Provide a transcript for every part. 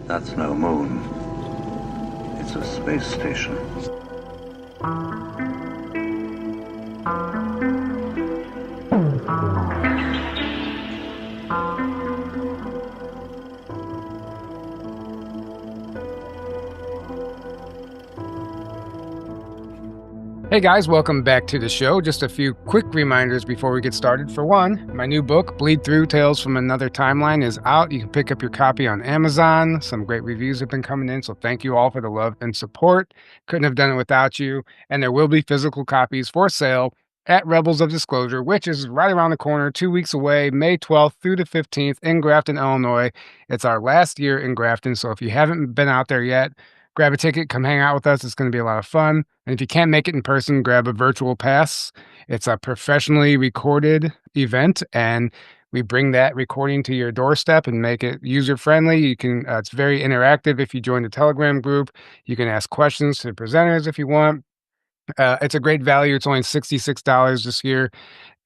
That's no moon. It's a space station. Hey guys, welcome back to the show. Just a few quick reminders before we get started. For one, my new book, Bleed Through Tales from Another Timeline, is out. You can pick up your copy on Amazon. Some great reviews have been coming in, so thank you all for the love and support. Couldn't have done it without you. And there will be physical copies for sale at Rebels of Disclosure, which is right around the corner, 2 weeks away, May 12th through the 15th in Grafton, Illinois. It's our last year in Grafton, so if you haven't been out there yet, grab a ticket, come hang out with us. It's going to be a lot of fun. And if you can't make it in person, grab a virtual pass. It's a professionally recorded event, and we bring that recording to your doorstep and make it user-friendly. You can, it's very interactive. If you join the Telegram group, you can ask questions to the presenters if you want. It's a great value. It's only $66 this year,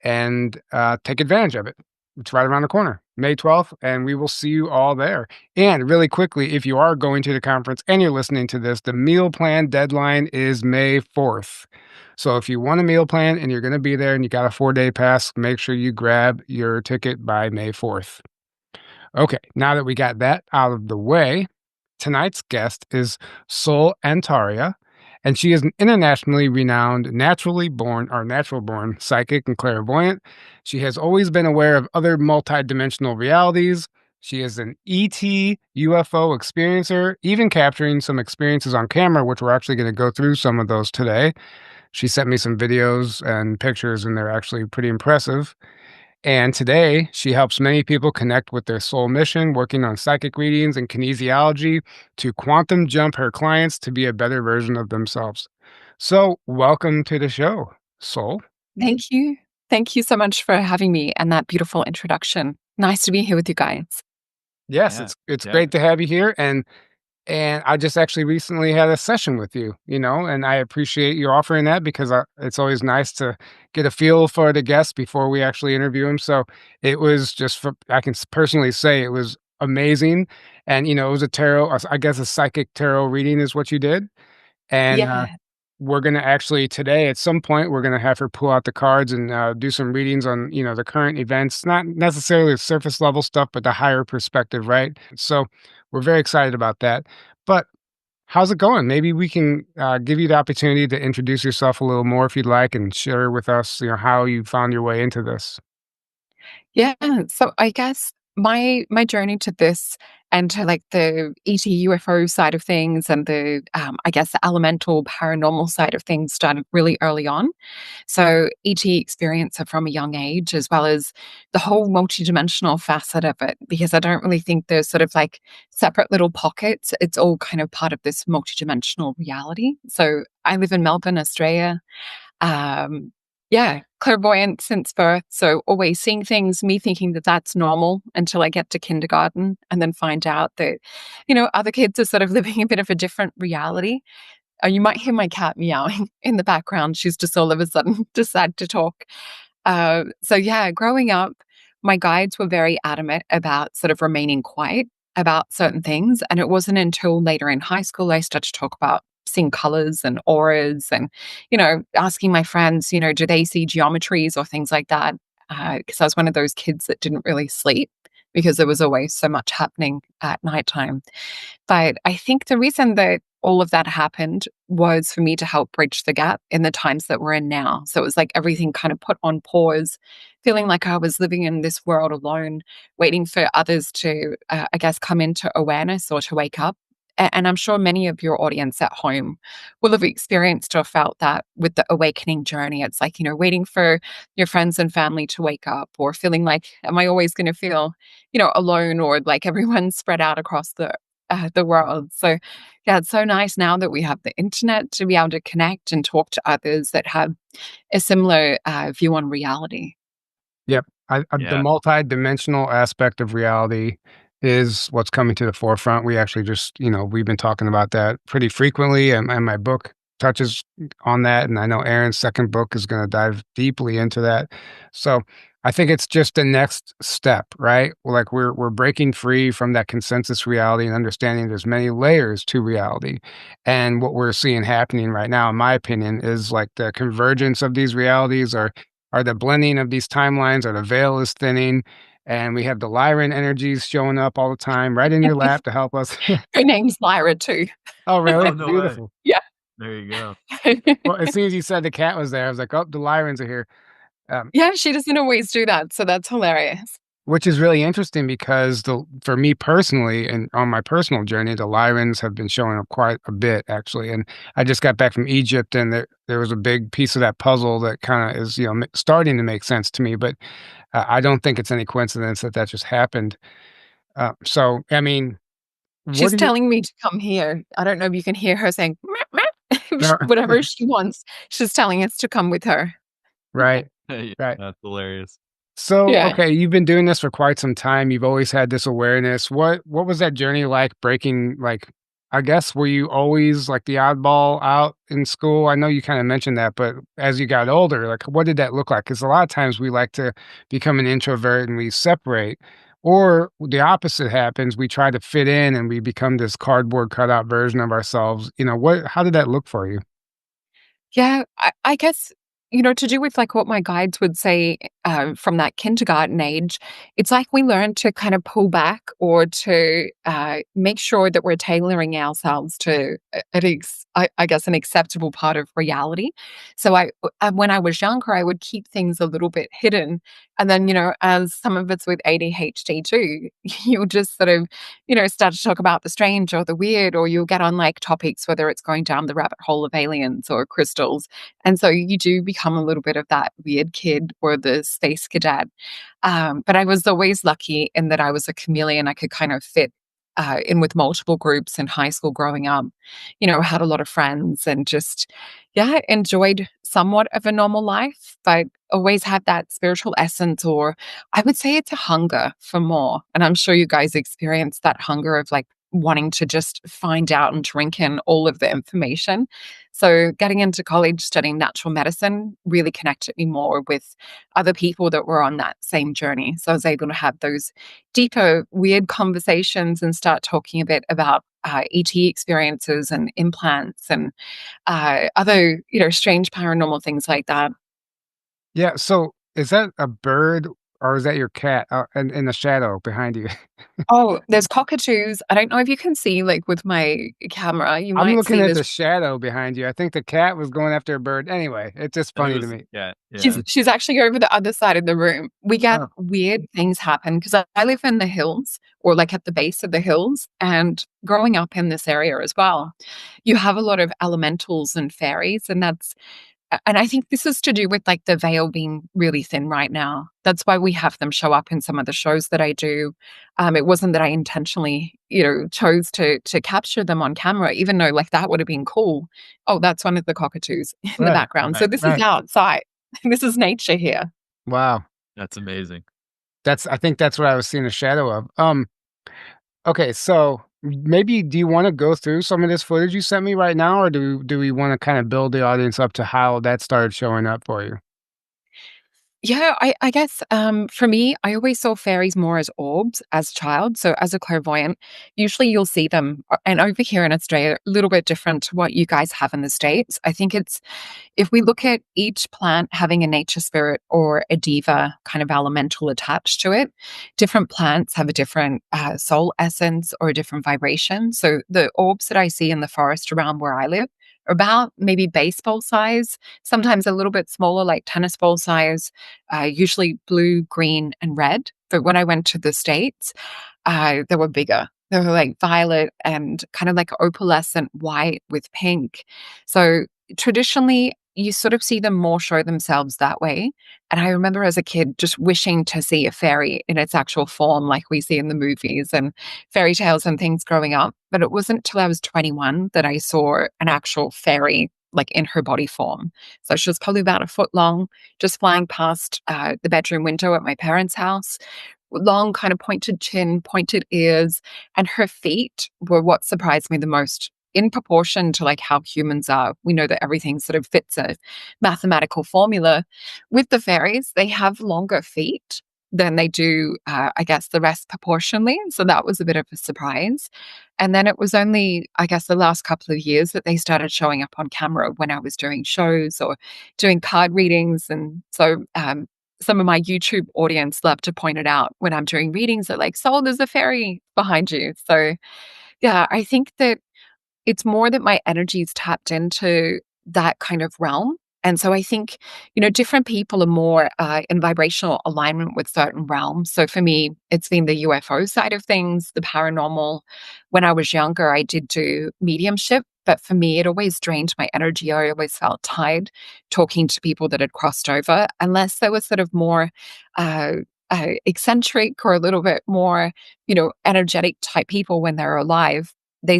and take advantage of it. It's right around the corner, May 12th, and we will see you all there. And really quickly, if you are going to the conference and you're listening to this, the meal plan deadline is May 4th. So if you want a meal plan and you're going to be there and you got a 4-day pass, make sure you grab your ticket by May 4th. Okay, now that we got that out of the way, tonight's guest is Solreta Antaria, and she is an internationally renowned natural born psychic and clairvoyant. She has always been aware of other multidimensional realities. She is an ET UFO experiencer, even capturing some experiences on camera, which we're actually going to go through some of those today. She sent me some videos and pictures, and they're actually pretty impressive. And today, she helps many people connect with their soul mission, working on psychic readings and kinesiology to quantum jump her clients to be a better version of themselves. So, welcome to the show, Soul. Thank you. Thank you so much for having me and that beautiful introduction. Nice to be here with you guys. Yes, Yeah, it's yeah. great to have you here, and I just actually recently had a session with you, and I appreciate you offering that because it's always nice to get a feel for the guests before we actually interview them. So it was I can personally say it was amazing. And, it was I guess a psychic tarot reading is what you did. And Yeah. we're going to actually today, at some point, we're going to have her pull out the cards and do some readings on, the current events, not necessarily the surface level stuff, but the higher perspective, right? So we're very excited about that. But how's it going? Maybe we can give you the opportunity to introduce yourself a little more if you'd like and share with us, how you found your way into this. Yeah. So I guess my journey to this and to like the ET UFO side of things and the I guess the elemental paranormal side of things started really early on. So ET experiencer from a young age, as well as the whole multidimensional facet of it, because I don't really think there's sort of like separate little pockets. It's all kind of part of this multidimensional reality. So I live in Melbourne, Australia. Um, yeah, clairvoyant since birth. So always seeing things, me thinking that that's normal until I get to kindergarten and then find out that, other kids are sort of living a bit of a different reality. You might hear my cat meowing in the background. She's just all of a sudden decided to talk. So yeah, growing up, my guides were very adamant about sort of remaining quiet about certain things. And it wasn't until later in high school I started to talk about seeing colors and auras and, asking my friends, do they see geometries or things like that? Because I was one of those kids that didn't really sleep because there was always so much happening at nighttime. But I think the reason that all of that happened was for me to help bridge the gap in the times that we're in now. So it was like everything kind of put on pause, feeling like I was living in this world alone, waiting for others to, I guess, come into awareness or to wake up. And I'm sure many of your audience at home will have experienced or felt that with the awakening journey. It's like, waiting for your friends and family to wake up or feeling like, am I always going to feel, alone or like everyone's spread out across the world. So yeah, it's so nice now that we have the internet to be able to connect and talk to others that have a similar view on reality. Yep. The Yeah. multi-dimensional aspect of reality is what's coming to the forefront. We actually just, we've been talking about that pretty frequently, and my book touches on that. And I know Aaron's second book is going to dive deeply into that. So I think it's just the next step, right? Like we're breaking free from that consensus reality and understanding there's many layers to reality. And what we're seeing happening right now, in my opinion, is like the convergence of these realities or the blending of these timelines, or the veil is thinning. And we have the Lyran energies showing up all the time right in your lap to help us. Her name's Lyra too. Oh, Oh, really? no way. Beautiful. Yeah. There you go. Well, as soon as you said the cat was there, I was like, oh, the Lyrans are here. Um, Yeah, she doesn't always do that, so that's hilarious. Which is really interesting because for me personally and on my personal journey, the Lyrans have been showing up quite a bit actually. And I just got back from Egypt, and there was a big piece of that puzzle that kind of is, starting to make sense to me. But I don't think it's any coincidence that just happened. So, I mean, what She's do you? telling me to come here. I don't know if you can hear her saying "Meow, meow." No, Whatever she wants. She's telling us to come with her. right, Hey, right. that's hilarious. So, Yeah. okay, you've been doing this for quite some time. You've always had this awareness. What was that journey like breaking I guess were you always like the oddball out in school? I know you kind of mentioned that, but as you got older, like what did that look like? Because a lot of times we like to become an introvert and we separate. Or the opposite happens, we try to fit in and we become this cardboard cutout version of ourselves. How did that look for you? Yeah, I guess, to do with like what my guides would say from that kindergarten age, it's like we learn to kind of pull back or to make sure that we're tailoring ourselves to, I guess, an acceptable part of reality. So when I was younger, I would keep things a little bit hidden. And then, as some of it's with ADHD too, you'll just sort of, start to talk about the strange or the weird, or you'll get on like topics, whether it's going down the rabbit hole of aliens or crystals. And so you do become a little bit of that weird kid or the space cadet. But I was always lucky in that I was a chameleon. I could kind of fit in with multiple groups in high school growing up. Had a lot of friends and just, yeah, enjoyed somewhat of a normal life, but always had that spiritual essence, or I would say it's a hunger for more. And I'm sure you guys experience that hunger of like wanting to just find out and drink in all of the information. So getting into college studying natural medicine really connected me more with other people that were on that same journey. So I was able to have those deeper, weird conversations and start talking a bit about ET experiences and implants and other, strange paranormal things like that. Yeah, so is that a bird or is that your cat in the shadow behind you? Oh, there's cockatoos. I don't know if you can see, like, with my camera, you I'm might looking see at this. the shadow behind you. I think the cat was going after a bird. Anyway, it's just I think funny it to was me. yeah, yeah. She's actually over the other side of the room. We get Oh, weird things happen because I live in the hills or, like, at the base of the hills, and growing up in this area as well, you have a lot of elementals and fairies, and I think this is to do with, like, the veil being really thin right now. That's why we have them show up in some of the shows that I do. It wasn't that I intentionally, chose to capture them on camera, even though, like, that would have been cool. Oh, that's one of the cockatoos in the right, background. So Right. this is right. outside. This is nature here. Wow. That's amazing. I think that's what I was seeing a shadow of. Okay, so maybe do you want to go through some of this footage you sent me right now, or do we want to kind of build the audience up to how that started showing up for you? Yeah, I guess for me, I always saw fairies more as orbs as a child. So as a clairvoyant, usually you'll see them, and over here in Australia, a little bit different to what you guys have in the States. I think it's if we look at each plant having a nature spirit or a diva kind of elemental attached to it, different plants have a different soul essence or a different vibration. So the orbs that I see in the forest around where I live are about maybe baseball size, sometimes a little bit smaller, like tennis ball size, usually blue, green, and red. But when I went to the States, they were bigger. They were like violet and kind of like opalescent white with pink. So traditionally, you sort of see them more show themselves that way. And I remember as a kid just wishing to see a fairy in its actual form, like we see in the movies and fairy tales and things growing up. But it wasn't until I was 21 that I saw an actual fairy, like in her body form. So she was probably about a foot long, just flying past the bedroom window at my parents' house. Long, kind of pointed chin, pointed ears, and her feet were what surprised me the most. in proportion to like how humans are. We know that everything sort of fits a mathematical formula. With the fairies, they have longer feet than they do, I guess, the rest proportionally. So that was a bit of a surprise. And then it was only, I guess, the last couple of years that they started showing up on camera when I was doing shows or doing card readings. And so some of my YouTube audience love to point it out when I'm doing readings. They're like, "So there's a fairy behind you." So yeah, I think that it's more that my energy is tapped into that kind of realm. And so I think, different people are more in vibrational alignment with certain realms. So for me, it's been the UFO side of things, the paranormal. When I was younger, I did do mediumship, but for me, it always drained my energy. I always felt tired talking to people that had crossed over, unless they were sort of more uh, eccentric or a little bit more, energetic type people when they're alive. I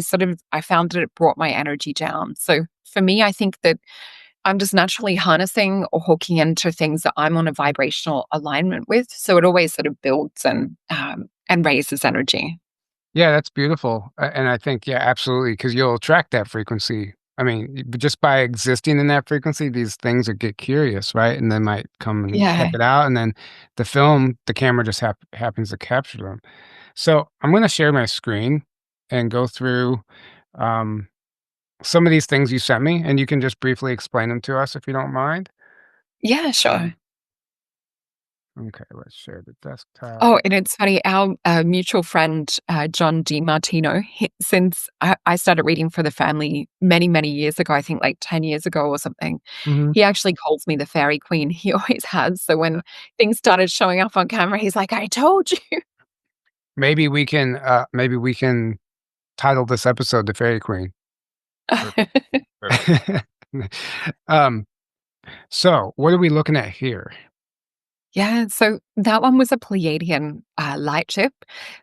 found that it brought my energy down. So for me, I think that I'm just naturally harnessing or hooking into things that I'm on a vibrational alignment with. So it always sort of builds and raises energy. Yeah, that's beautiful. And I think, yeah, absolutely, because you'll attract that frequency. I mean, just by existing in that frequency, these things will get curious, right? And they might come and check Yeah. it out. And then the camera just happens to capture them. So I'm going to share my screen and go through um, some of these things you sent me, and you can just briefly explain them to us if you don't mind. Yeah, sure. Okay, let's share the desktop. Oh, and it's funny, our mutual friend, John DiMartino, since I started reading for the family many, many years ago, I think like 10 years ago or something, Mhm. he actually calls me the fairy queen. He always has. So when things started showing up on camera, he's like, I told you. Maybe we can title this episode "The Fairy Queen." Perfect. Perfect. um, so what are we looking at here? Yeah, so that one was a Pleiadian light ship.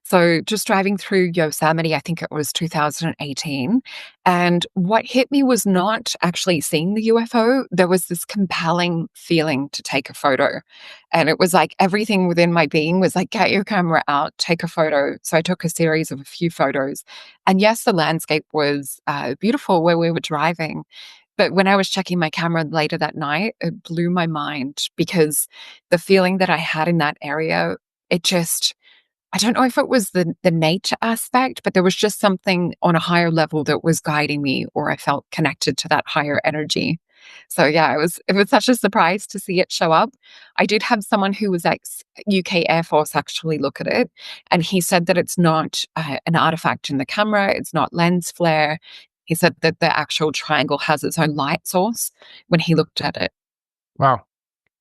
So just driving through Yosemite, I think it was 2018. And what hit me was not actually seeing the UFO. There was this compelling feeling to take a photo. And it was like everything within my being was like, get your camera out, take a photo. So I took a series of a few photos. And yes, the landscape was beautiful where we were driving. But when I was checking my camera later that night, it blew my mind because the feeling that I had in that area, it just I don't know if it was the nature aspect, but there was just something on a higher level that was guiding me, or I felt connected to that higher energy. So yeah, it was such a surprise to see it show up. I did have someone who was ex UK Air Force actually look at it, and he said that it's not an artifact in the camera, it's not lens flare. He said that the actual triangle has its own light source when he looked at it. Wow.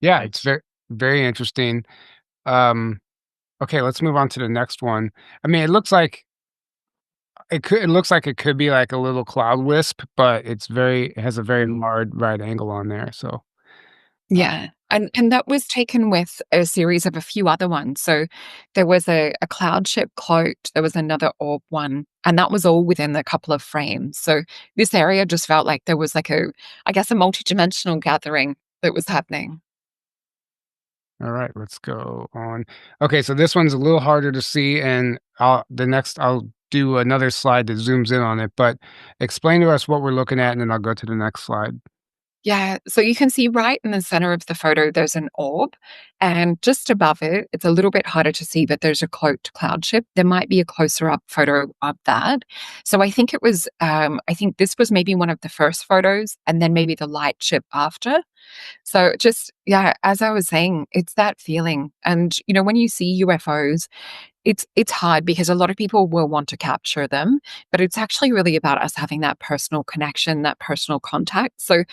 Yeah, it's Nice. very very interesting. Um, okay, let's move on to the next one. I mean, it looks like it could be like a little cloud wisp, but it has a very large right angle on there. So, uh, Yeah. And that was taken with a series of a few other ones. So there was a cloud ship cloaked, there was another orb one, and that was all within a couple of frames. So this area just felt like there was like I guess, a multidimensional gathering that was happening. all right, let's go on. Okay, so this one's a little harder to see, and I'll do another slide that zooms in on it. But explain to us what we're looking at, and then I'll go to the next slide. Yeah, so you can see right in the center of the photo, there's an orb, and just above it, it's a little bit harder to see, but there's a cloaked cloud ship. There might be a closer up photo of that. So I think this was maybe one of the first photos, and then maybe the light ship after. So just, yeah, as I was saying, it's that feeling. And, when you see UFOs, it's hard because a lot of people will want to capture them, but it's actually really about us having that personal connection, that personal contact. So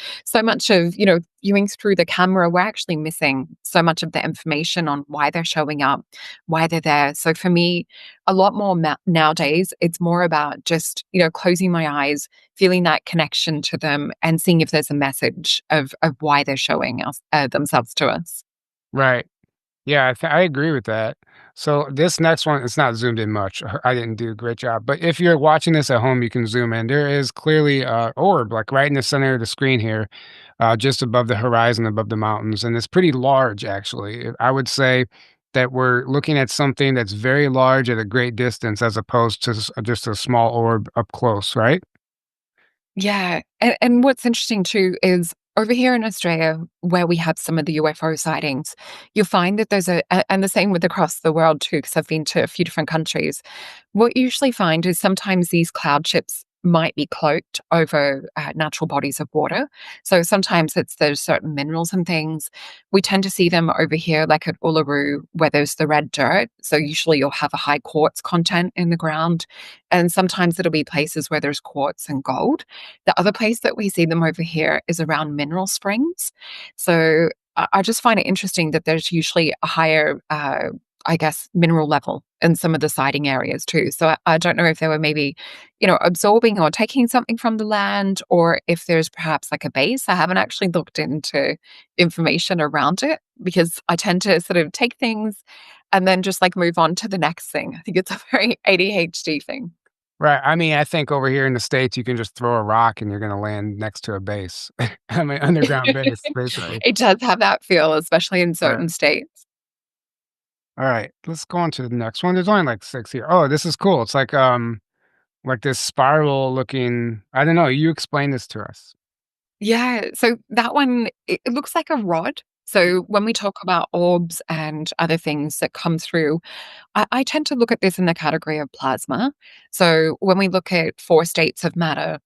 much of, viewing through the camera, we're actually missing so much of the information on why they're showing up, why they're there. So for me, a lot more nowadays, it's more about just, closing my eyes, feeling that connection to them and seeing if there's a message of why they're showing us themselves to us. Right. Yeah, I agree with that. So this next one, it's not zoomed in much. I didn't do a great job. But if you're watching this at home, you can zoom in. There is clearly a orb, like right in the center of the screen here, just above the horizon, above the mountains, and it's pretty large, actually. I would say that we're looking at something that's very large at a great distance, as opposed to just a small orb up close, right? Yeah. And what's interesting too is over here in Australia, where we have some of the UFO sightings, you'll find that and the same with across the world too, because I've been to a few different countries. What you usually find is sometimes these cloud chips might be cloaked over natural bodies of water. So sometimes there's certain minerals and things. We tend to see them over here, like at Uluru, where there's the red dirt. So usually you'll have a high quartz content in the ground. And sometimes it'll be places where there's quartz and gold. The other place that we see them over here is around mineral springs. So I just find it interesting that there's usually a higher, I guess, mineral level in some of the sighting areas too. So I don't know if they were maybe, absorbing or taking something from the land, or if there's perhaps like a base. I haven't actually looked into information around it because I tend to sort of take things and then just like move on to the next thing. I think it's a very ADHD thing. Right. I mean, I think over here in the States, you can just throw a rock and you're going to land next to a base. I mean, underground base, basically. Right. It does have that feel, especially in Right. certain states. All right. Let's go on to the next one. There's only like 6 here. Oh, this is cool. It's like this spiral looking. I don't know. You explain this to us. Yeah, so that one, it looks like a rod. So when we talk about orbs and other things that come through, I tend to look at this in the category of plasma. So when we look at four states of matter,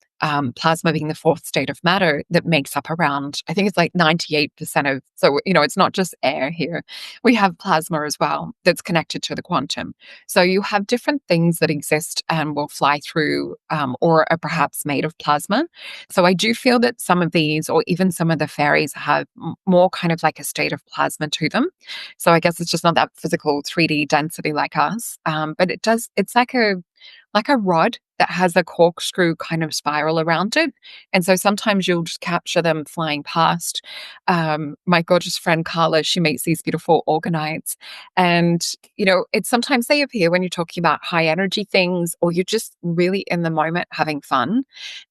plasma being the fourth state of matter that makes up around, I think it's like 98% of, so, it's not just air here. We have plasma as well that's connected to the quantum. So you have different things that exist and will fly through or are perhaps made of plasma. So I do feel that some of these, or even some of the fairies, have more kind of like a state of plasma to them. So I guess it's just not that physical 3D density like us. But it's like a rod that has a corkscrew kind of spiral around it. And so sometimes you'll just capture them flying past. My gorgeous friend Carla, she makes these beautiful organites. And, it's sometimes they appear when you're talking about high energy things or you're just really in the moment having fun.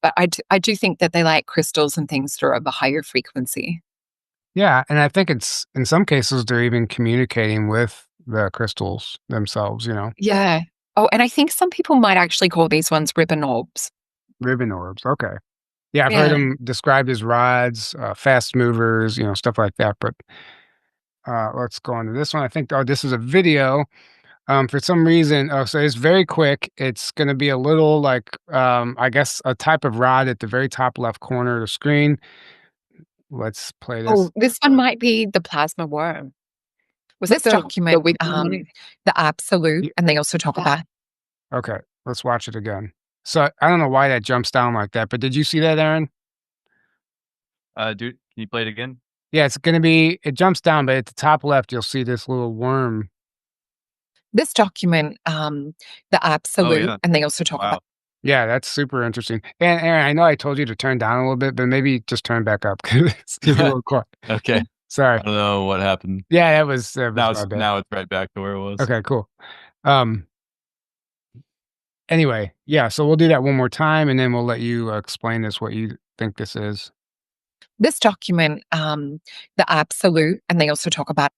But I do think that they like crystals and things that are of a higher frequency. Yeah. And I think it's in some cases, they're even communicating with the crystals themselves. Yeah. Oh, and I think some people might actually call these ones ribbon orbs. Ribbon orbs. Okay. Yeah. I've heard Yeah. them described as rods, fast movers, stuff like that. But let's go on to this one. I think, this is a video. For some reason, so it's very quick. It's going to be a little like, I guess, a type of rod at the very top left corner of the screen. Let's play this. Oh, this one might be the plasma worm. Was this document the absolute? Ye- And they also talk about. Okay, let's watch it again. So I don't know why that jumps down like that, but did you see that, Aaron? Dude, can you play it again? Yeah, it jumps down, but at the top left, you'll see this little worm. This document, the Oh, absolute, yeah. and they also talk Wow. about. Yeah, that's super interesting. And Aaron, I know I told you to turn down a little bit, but maybe just turn back up because it's a little quiet. Okay. Sorry. I don't know what happened. Yeah, that was Now my it's bad. now it's right back to where it was. Okay, cool. Anyway, yeah, so we'll do that one more time, and then we'll let you explain what you think this is. This document, the absolute, and they also talk about.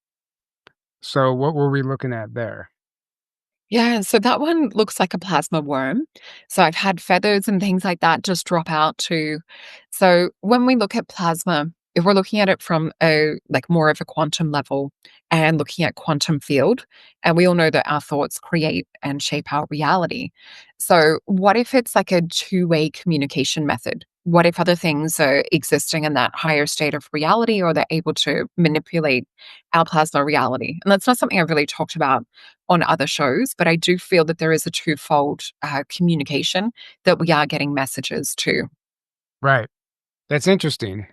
So what were we looking at there? Yeah, so that one looks like a plasma worm. So I've had feathers and things like that just drop out too. So when we look at plasma, if we're looking at it from a like more of a quantum level and looking at quantum field, and we all know that our thoughts create and shape our reality. So what if it's like a two-way communication method? What if other things are existing in that higher state of reality or they're able to manipulate our plasma reality? And that's not something I've really talked about on other shows, but I do feel that there is a twofold communication that we are getting messages to. Right. That's interesting.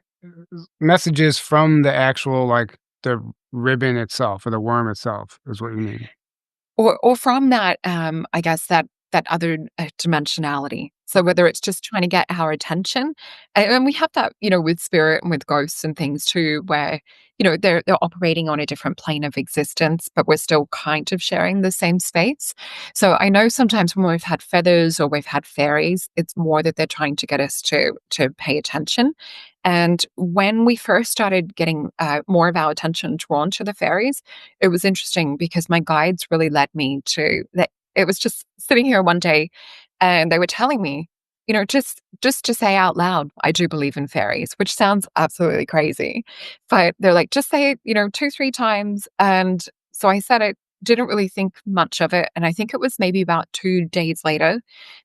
Messages from the actual, like, the ribbon itself or the worm itself is what you mean. Or from that, I guess that other dimensionality. So whether it's just trying to get our attention, and we have that, with spirit and with ghosts and things too, where they're operating on a different plane of existence, but we're still kind of sharing the same space. So I know sometimes when we've had feathers or we've had fairies, it's more that they're trying to get us to pay attention. And when we first started getting more of our attention drawn to the fairies, it was interesting because my guides really led me to that. It was just sitting here one day and they were telling me, just to say out loud, I do believe in fairies, which sounds absolutely crazy. But they're like, just say it, 2, 3 times. And so I said it, didn't really think much of it. And I think it was maybe about 2 days later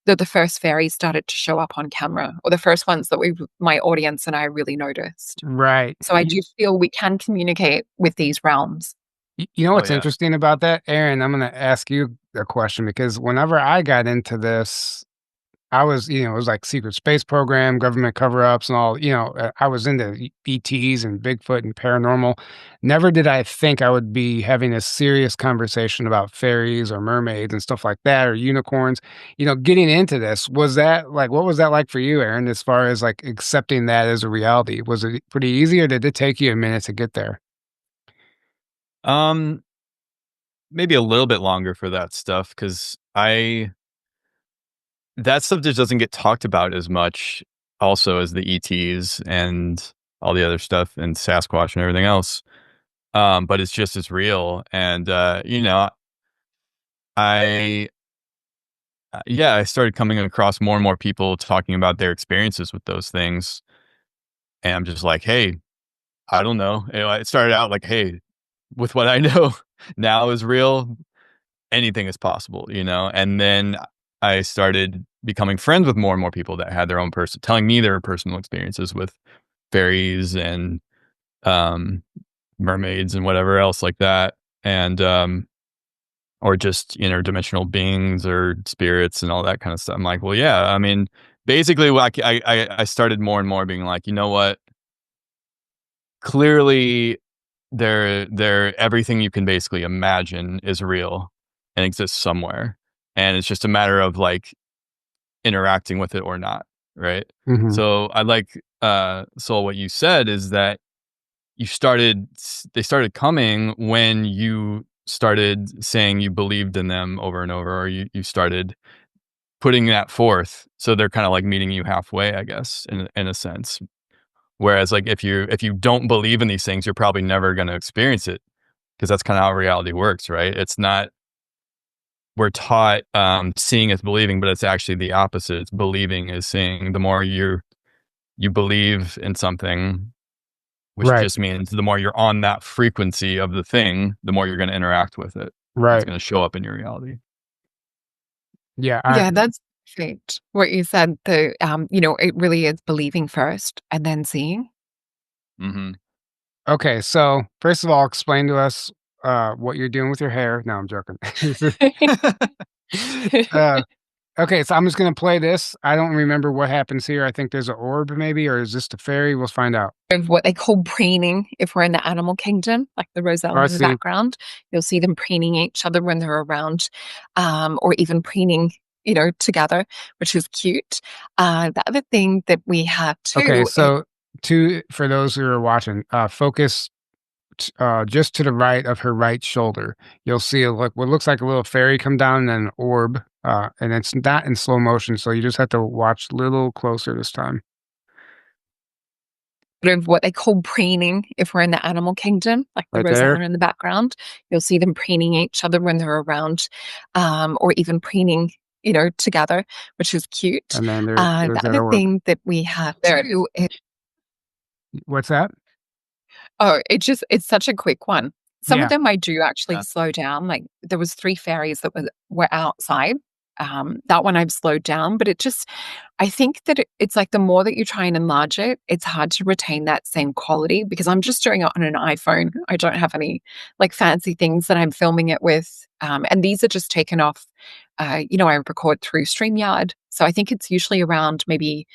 that the first fairies started to show up on camera, or the first ones that my audience and I really noticed. Right. So I do feel we can communicate with these realms. You know Oh, what's yeah. interesting about that, Aaron? I'm going to ask you a question because whenever I got into this, I was, it was like secret space program, government cover-ups and all, I was into ETs and Bigfoot and paranormal. Never did I think I would be having a serious conversation about fairies or mermaids and stuff like that, or unicorns. Getting into this, what was that like for you, Aaron, as far as like accepting that as a reality? Was it pretty easy or did it take you a minute to get there? Maybe a little bit longer for that stuff because that stuff just doesn't get talked about as much also as the ETs and all the other stuff and Sasquatch and everything else. But it's just as real. And, I, I started coming across more and more people talking about their experiences with those things. And I'm just like, hey, I don't know. It started out like, hey, with what I know now is real, anything is possible, And then I started becoming friends with more and more people that had their own telling me their personal experiences with fairies and mermaids and whatever else like that, and or just interdimensional beings or spirits and all that kind of stuff. I'm like, well, yeah. I mean, basically, I started more and more being like, you know what? Clearly, everything you can basically imagine is real and exists somewhere, and it's just a matter of like interacting with it or not, right? Mhm. So I like so what you said is that they started coming when you started saying you believed in them over and over, or you started putting that forth. So they're kind of like meeting you halfway, I guess, in a sense. Whereas like if you don't believe in these things, you're probably never going to experience it because that's kind of how reality works, right? It's not, we're taught seeing is believing, but it's actually the opposite. It's believing is seeing. The more you believe in something, which Right. just means the more you're on that frequency of the thing, the more you're going to interact with it. It's Right. going to show up in your reality. Yeah. Yeah, that's perfect. What you said, it really is believing first and then seeing. Mm-hmm. Okay. So first of all, explain to us what you're doing with your hair. No, I'm joking. uh, okay. So I'm just going to play this. I don't remember what happens here. I think there's an orb maybe, or is this the fairy? We'll find out. Of what they call preening, if we're in the animal kingdom, like the Oh, rosella I in the see. background, you'll see them preening each other when they're around, or even preening, together, which is cute. The other thing that we have Okay. too is So for those who are watching, focus just to the right of her right shoulder. You'll see what looks like a little fairy come down and an orb, and it's not in slow motion, so you just have to watch a little closer this time. of what they call preening, if we're in the animal kingdom, like the Right there. rosella in the background, you'll see them preening each other when they're around, or even preening, together, which is cute. And then there's The that other orb. thing that we have too is What's that? it's such a quick one. Some of Yeah. them I do actually Yeah. slow down. Like there was 3 fairies that were outside. That one I've slowed down, but I think that it's like the more that you try and enlarge it, it's hard to retain that same quality because I'm just doing it on an iPhone. I don't have any like fancy things that I'm filming it with. And these are just taken off, I record through StreamYard. So I think it's usually around maybe,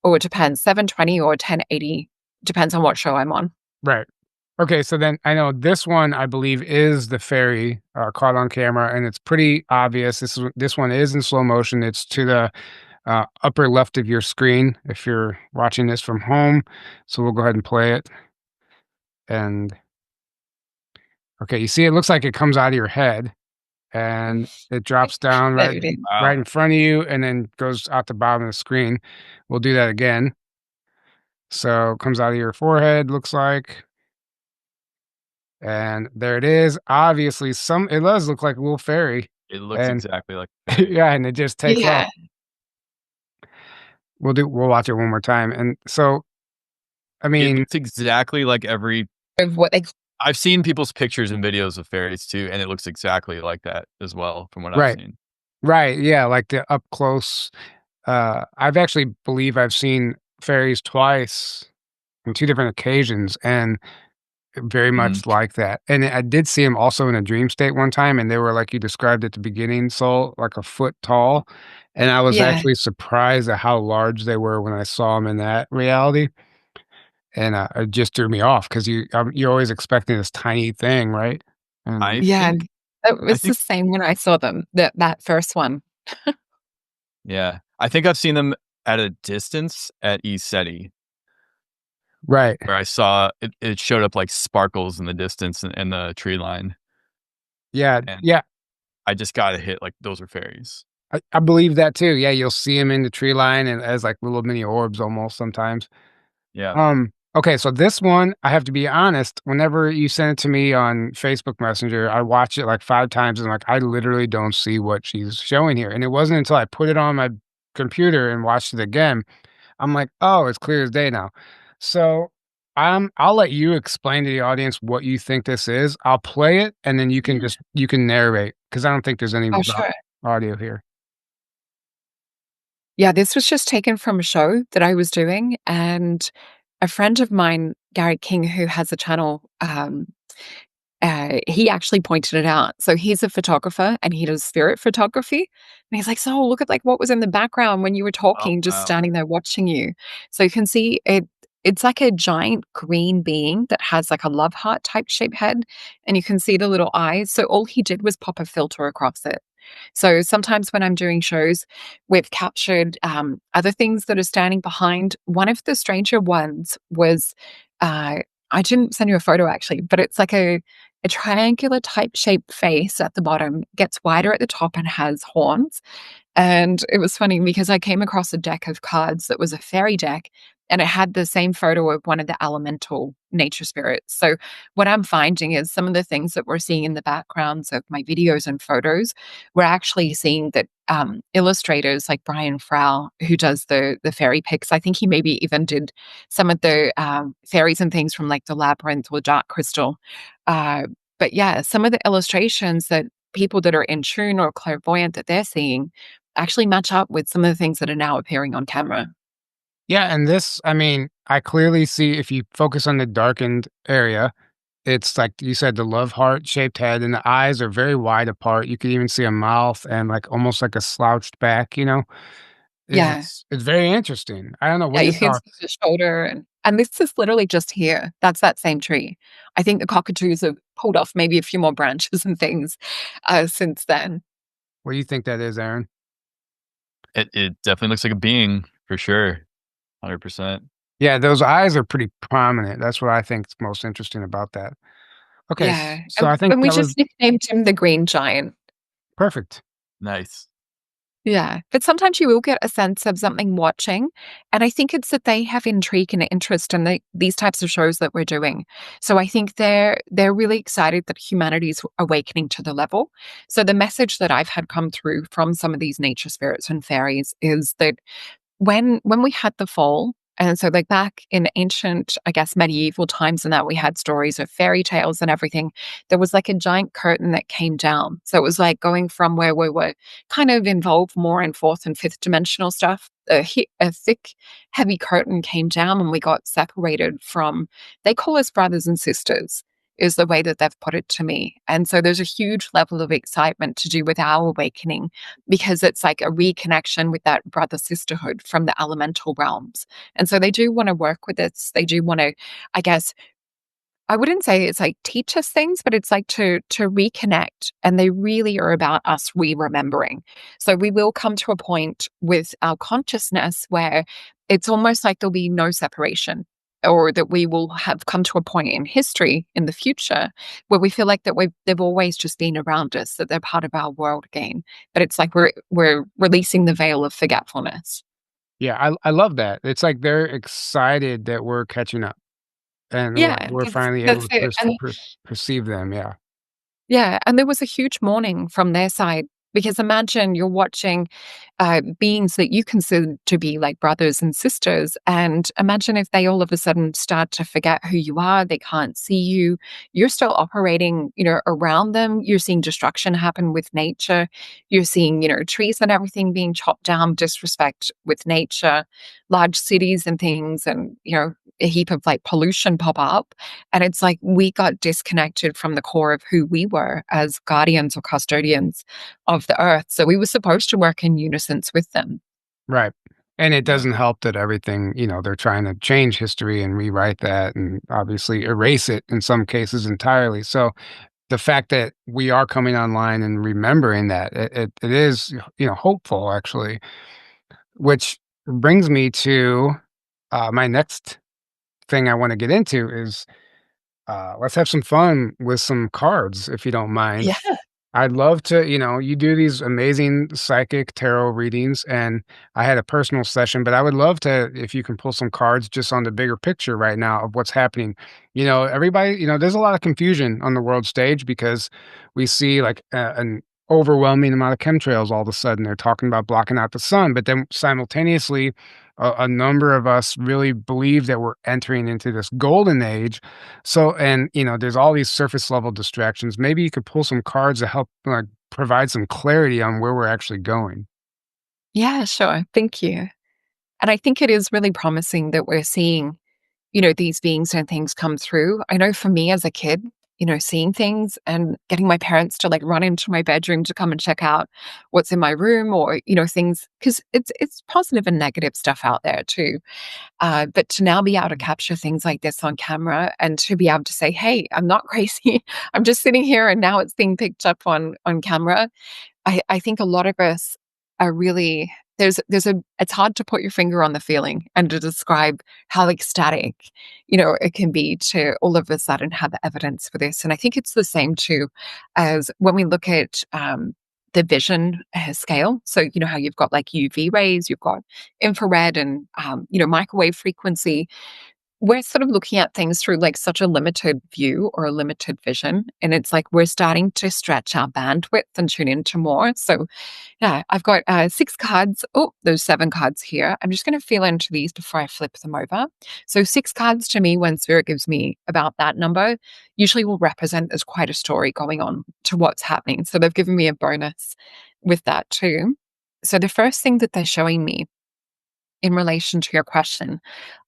it depends, 720 or 1080, depends on what show I'm on. Right. Okay, so then I know this one I believe is the fairy caught on camera, and it's pretty obvious. This one is in slow motion. It's to the upper left of your screen if you're watching this from home. So we'll go ahead and play it. And okay, you see, it looks like it comes out of your head, and it drops down There it is. right in front of you, and then goes out the bottom of the screen. We'll do that again. So it comes out of your forehead, looks like. And there it is. Obviously, it does look like a little fairy. It looks And exactly like yeah, and it just takes Yeah. off. We'll watch it one more time. And so, I It mean, looks exactly like Of what they I've seen people's pictures and videos of fairies too, and it looks exactly like that as well from what I've right, seen. right, yeah, like the up close. I've actually believe I've seen fairies twice on 2 different occasions, and very Mhm. much like that. And I did see him also in a dream state one time, and they were like you described at the beginning, Soul, like a foot tall. And I was Yeah. actually surprised at how large they were when I saw them in that reality. And it just threw me off because you're always expecting this tiny thing, right? And I Yeah, think it I was the think same when I saw them, that first one. yeah. I think I've seen them at a distance at ECETI, right. where I saw it showed up like sparkles in the distance in the tree line, Yeah, and yeah. I just got a hit like those are fairies. I believe that too. Yeah, you'll see them in the tree line and as like little mini orbs almost sometimes. Yeah. Okay, so this one, I have to be honest, whenever you send it to me on Facebook Messenger, I watch it like 5 times and like I literally don't see what she's showing here. And it wasn't until I put it on my computer and watched it again, I'm like, "Oh, it's clear as day now." So, I'll let you explain to the audience what you think this is. I'll play it and then Yeah. you can narrate because I don't think there's any Oh, sure. audio here. Yeah, this was just taken from a show that I was doing, and a friend of mine, Gary King, who has a channel, he actually pointed it out. So he's a photographer and he does spirit photography. And he's like, "So look at like what was in the background when you were Oh, talking, just wow. standing there watching you." So you can see it. It's like a giant green being that has like a love heart type shape head, and you can see the little eyes. So all he did was pop a filter across it. So sometimes when I'm doing shows, we've captured other things that are standing behind. One of the stranger ones was, I didn't send you a photo actually, but it's like a triangular type shaped face at the bottom, gets wider at the top and has horns. And it was funny because I came across a deck of cards that was a fairy deck and it had the same photo of one of the elemental nature spirits. So, what I'm finding is some of the things that we're seeing in the backgrounds of my videos and photos, we're actually seeing that illustrators like Brian Frau, who does the fairy pics, I think he maybe even did some of the fairies and things from like the labyrinth or dark crystal. Uh, but yeah, some of the illustrations that people that are in tune or clairvoyant that they're seeing actually match up with some of the things that are now appearing on camera. Yeah, and this, I mean, I clearly see if you focus on the darkened area, it's like you said, the love heart shaped head, and the eyes are very wide apart. You could even see a mouth and like almost like a slouched back, you know? Yeah. It's very interesting. I don't know. What Yeah, are you your can see thoughts? the shoulder and this is literally just here. That's that same tree. I think the cockatoos have pulled off maybe a few more branches and things, since then. What do you think that is, Aaron? It definitely looks like a being for sure. 100%. Yeah, those eyes are pretty prominent. That's what I think is most interesting about that. Okay, Yeah, so I think and we that was just nicknamed him the Green Giant. perfect. Nice. Yeah, but sometimes you will get a sense of something watching, and I think it's that they have intrigue and interest in these types of shows that we're doing. So I think they're really excited that humanity's awakening to the level. So the message that I've had come through from some of these nature spirits and fairies is that when we had the fall, and so like back in ancient, I guess, medieval times and that we had stories of fairy tales and everything, there was like a giant curtain that came down. So it was like going from where we were kind of involved more in fourth and fifth dimensional stuff. A thick, heavy curtain came down and we got separated from, they call us brothers and sisters, is the way that they've put it to me. And so there's a huge level of excitement to do with our awakening because it's like a reconnection with that brother sisterhood from the elemental realms. And so they do want to work with us. They do want to, I guess, I wouldn't say it's like teach us things, but it's like to reconnect. And they really are about us re-remembering. So we will come to a point with our consciousness where it's almost like there'll be no separation. Or that we will have come to a point in history in the future where we feel like that they've always just been around us, that they're part of our world again. But it's like we're releasing the veil of forgetfulness. Yeah, I love that. It's like they're excited that we're catching up and like Yeah, we're finally able that's to it. And perceive them. Yeah. yeah, and there was a huge mourning from their side Because imagine you're watching beings that you consider to be like brothers and sisters. And imagine if they all of a sudden start to forget who you are, they can't see you. You're still operating, around them. You're seeing destruction happen with nature. You're seeing, trees and everything being chopped down, disrespect with nature, large cities and things, and, a heap of like pollution pop up. And it's like we got disconnected from the core of who we were as guardians or custodians of the earth. So we were supposed to work in unison with them. Right. And it doesn't help that everything, they're trying to change history and rewrite that and obviously erase it in some cases entirely. So the fact that we are coming online and remembering that, it is, hopeful actually, which brings me to my next thing I want to get into is let's have some fun with some cards, if you don't mind. Yeah. I'd love to, you do these amazing psychic tarot readings, and I had a personal session, but I would love to, if you can pull some cards just on the bigger picture right now of what's happening. Everybody, there's a lot of confusion on the world stage because we see like an overwhelming amount of chemtrails all of a sudden. They're talking about blocking out the sun, but then simultaneously, a number of us really believe that we're entering into this golden age. So, and there's all these surface level distractions. Maybe you could pull some cards to help like provide some clarity on where we're actually going. Yeah, sure. Thank you. And I think it is really promising that we're seeing, these beings and things come through. I know for me as a kid, seeing things and getting my parents to like run into my bedroom to come and check out what's in my room or, things, because it's positive and negative stuff out there too. But to now be able to capture things like this on camera and to be able to say, hey, I'm not crazy. I'm just sitting here and now it's being picked up on camera. I think a lot of us are really it's hard to put your finger on the feeling and to describe how ecstatic, it can be to all of a sudden have evidence for this. And I think it's the same too as when we look at the vision scale. So, how you've got like UV rays, you've got infrared and, microwave frequency. We're sort of looking at things through like such a limited view or a limited vision. And it's like we're starting to stretch our bandwidth and tune into more. So, yeah, I've got 6 cards. Oh, there's 7 cards here. I'm just going to feel into these before I flip them over. So, 6 cards to me, when Spirit gives me about that number, usually will represent there's quite a story going on to what's happening. So, they've given me a bonus with that too. So, the first thing that they're showing me in relation to your question,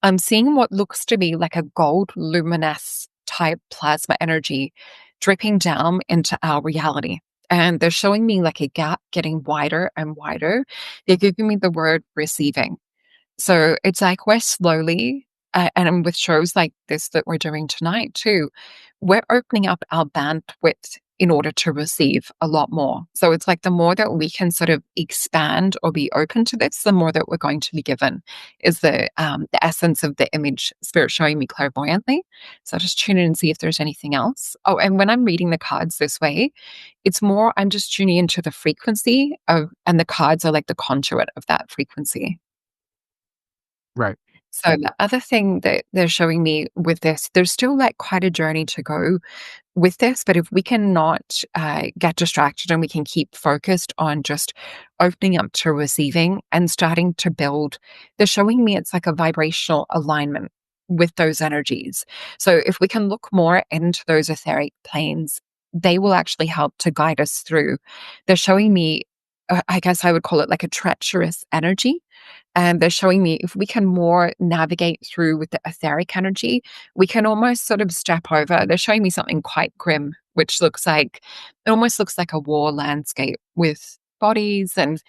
I'm seeing what looks to be like a gold luminous type plasma energy dripping down into our reality. And they're showing me like a gap getting wider and wider. They're giving me the word receiving. So it's like we're slowly, and with shows like this that we're doing tonight too, we're opening up our bandwidth in order to receive a lot more. So it's like the more that we can sort of expand or be open to this, the more that we're going to be given is the essence of the image Spirit showing me clairvoyantly. So I'll just tune in and see if there's anything else. Oh, and when I'm reading the cards this way, it's more I'm just tuning into the frequency of, and the cards are like the conduit of that frequency. Right. So the other thing that they're showing me with this, there's still like quite a journey to go with this, but if we cannot get distracted and we can keep focused on just opening up to receiving and starting to build, they're showing me it's like a vibrational alignment with those energies. So if we can look more into those etheric planes, they will actually help to guide us through. They're showing me, I guess I would call it like a treacherous energy. And they're showing me if we can more navigate through with the etheric energy, we can almost sort of step over. They're showing me something quite grim, which looks like, it almost looks like a war landscape with bodies and,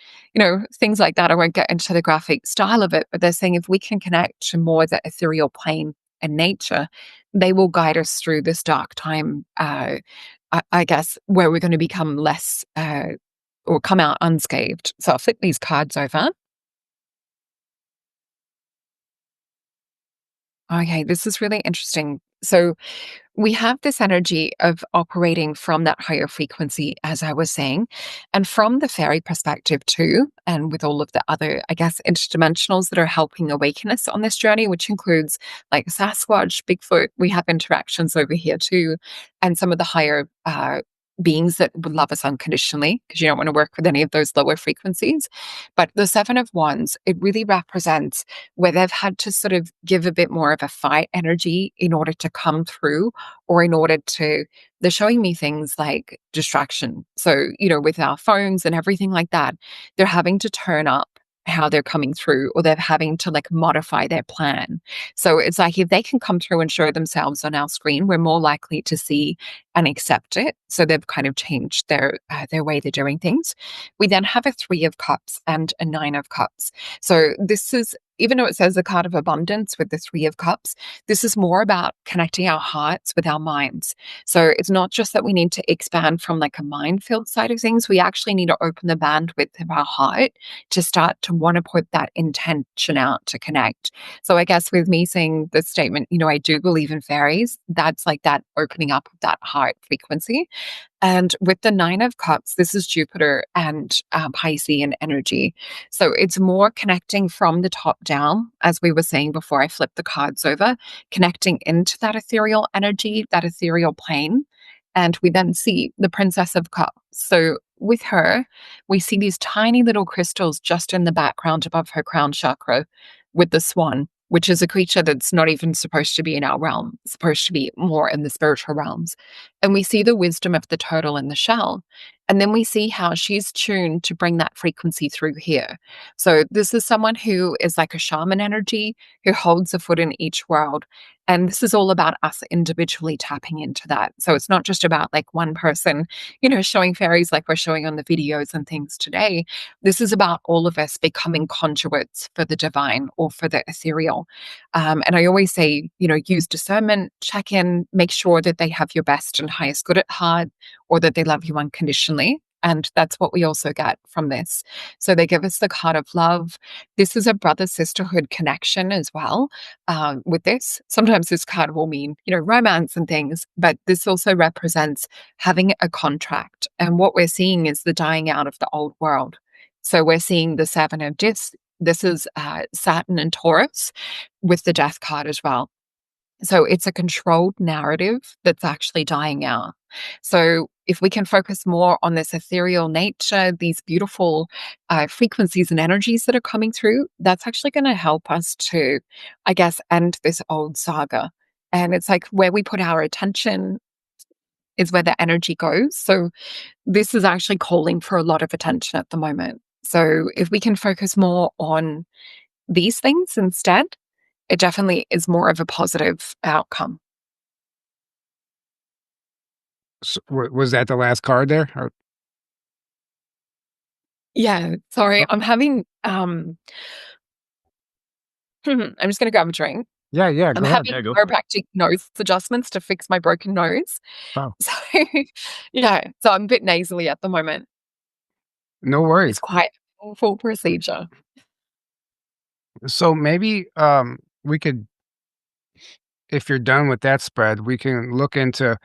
things like that. I won't get into the graphic style of it, but they're saying if we can connect to more the ethereal plane and nature, they will guide us through this dark time, I guess, where we're going to become less or come out unscathed. So I'll flip these cards over. Okay, this is really interesting. So we have this energy of operating from that higher frequency, as I was saying, and from the fairy perspective too, and with all of the other, I guess, interdimensionals that are helping awaken us on this journey, which includes like Sasquatch, Bigfoot. We have interactions over here too, and some of the higher beings that would love us unconditionally, because you don't want to work with any of those lower frequencies. But the Seven of Wands, it really represents where they've had to sort of give a bit more of a fight energy in order to come through, or in order to, they're showing me things like distraction. So, with our phones and everything like that, they're having to turn up how they're coming through, or they're having to like modify their plan. So it's like if they can come through and show themselves on our screen, we're more likely to see and accept it. So they've kind of changed their way they're doing things. We then have a Three of Cups and a Nine of Cups. So this is, even though it says the card of abundance with the Three of Cups, this is more about connecting our hearts with our minds. So it's not just that we need to expand from like a mind field side of things. We actually need to open the bandwidth of our heart to start to want to put that intention out to connect. So I guess with me saying this statement, I do believe in fairies, that's like that opening up of that heart frequency. And with the Nine of Cups, this is Jupiter and Piscean energy. So it's more connecting from the top down, as we were saying before I flipped the cards over, connecting into that ethereal energy, that ethereal plane. And we then see the Princess of Cups. So with her, we see these tiny little crystals just in the background above her crown chakra with the swan, which is a creature that's not even supposed to be in our realm, it's supposed to be more in the spiritual realms. And we see the wisdom of the turtle in the shell. And then we see how she's tuned to bring that frequency through here. So this is someone who is like a shaman energy, who holds a foot in each world. And this is all about us individually tapping into that. So it's not just about like one person, showing fairies like we're showing on the videos and things today. This is about all of us becoming conduits for the divine or for the ethereal. And I always say, use discernment, check in, make sure that they have your best and highest good at heart, or that they love you unconditionally. And that's what we also get from this. So they give us the card of love. This is a brother sisterhood connection as well. With this, sometimes this card will mean, romance and things, but this also represents having a contract. And what we're seeing is the dying out of the old world. So we're seeing the Seven of Discs. This is Saturn and Taurus with the Death card as well. So it's a controlled narrative that's actually dying out. So if we can focus more on this ethereal nature, these beautiful frequencies and energies that are coming through, that's actually going to help us to, I guess, end this old saga. And it's like where we put our attention is where the energy goes. So this is actually calling for a lot of attention at the moment. So if we can focus more on these things instead, it definitely is more of a positive outcome. So, was that the last card there? Yeah, sorry. Oh. I'm having I'm just gonna grab a drink. Yeah, I'm go ahead. having Go for it. chiropractic nose adjustments to fix my broken nose. Oh, So yeah, so I'm a bit nasally at the moment. no worries. It's quite a painful procedure. So maybe we could, if you're done with that spread, we can look into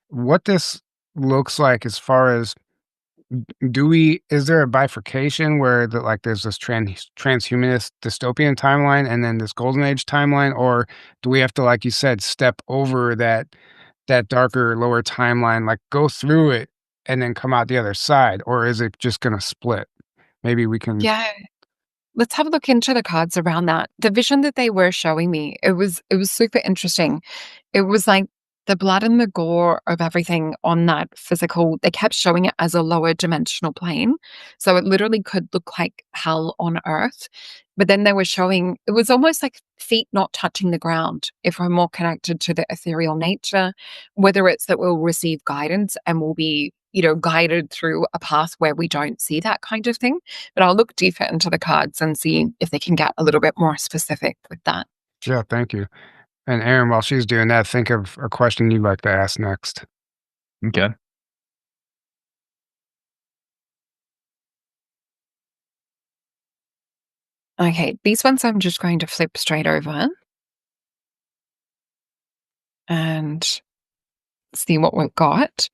what this looks like as far as is there a bifurcation where there's this transhumanist dystopian timeline and then this golden age timeline, or do we have to, like you said, step over that darker lower timeline, like go through it and then come out the other side, or is it just gonna split? Maybe we can. Yeah. Let's have a look into the cards around that. The vision that they were showing me, it was super interesting. It was like the blood and the gore of everything on that physical, they kept showing it as a lower dimensional plane. So it literally could look like hell on earth. But then they were showing, it was almost like feet not touching the ground. If we're more connected to the ethereal nature, whether it's that we'll receive guidance and we'll be, guided through a path where we don't see that kind of thing. But I'll look deeper into the cards and see if they can get a little bit more specific with that. Yeah, thank you. And Aaron, while she's doing that, think of a question you'd like to ask next. Okay. Okay, these ones I'm just going to flip straight over and see what we've got.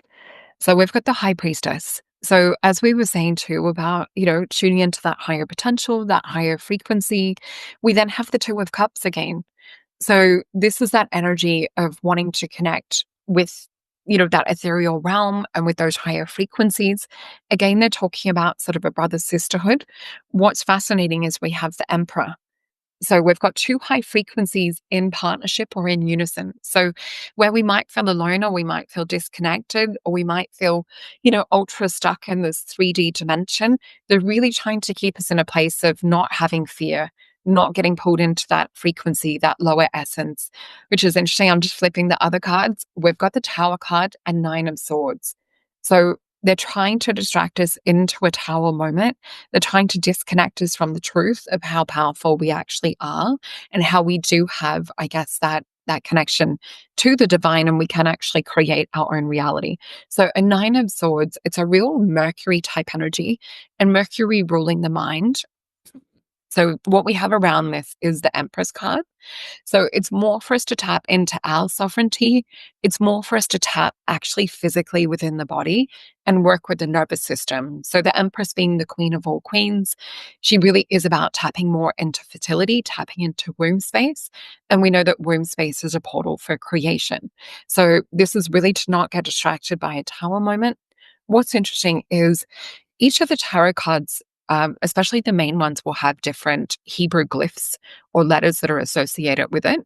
So we've got the High Priestess. So as we were saying too about, tuning into that higher potential, that higher frequency, we then have the Two of Cups again. So this is that energy of wanting to connect with that ethereal realm and with those higher frequencies. Again, they're talking about sort of a brother sisterhood. What's fascinating is we have the emperor. So we've got two high frequencies in partnership or in unison. So where we might feel alone, or we might feel disconnected, or we might feel, ultra stuck in this 3D dimension, they're really trying to keep us in a place of not having fear, not getting pulled into that frequency, that lower essence, which is interesting. I'm just flipping the other cards. We've got the Tower card and Nine of Swords. So they're trying to distract us into a tower moment. They're trying to disconnect us from the truth of how powerful we actually are and how we do have, I guess, that connection to the divine, and we can actually create our own reality. So a Nine of Swords, it's a real Mercury type energy, and Mercury ruling the mind. So what we have around this is the Empress card. So it's more for us to tap into our sovereignty. It's more for us to tap actually physically within the body and work with the nervous system. So the Empress being the queen of all queens, she really is about tapping more into fertility, tapping into womb space. And we know that womb space is a portal for creation. So this is really to not get distracted by a tower moment. What's interesting is each of the tarot cards, especially the main ones, will have different Hebrew glyphs or letters that are associated with it.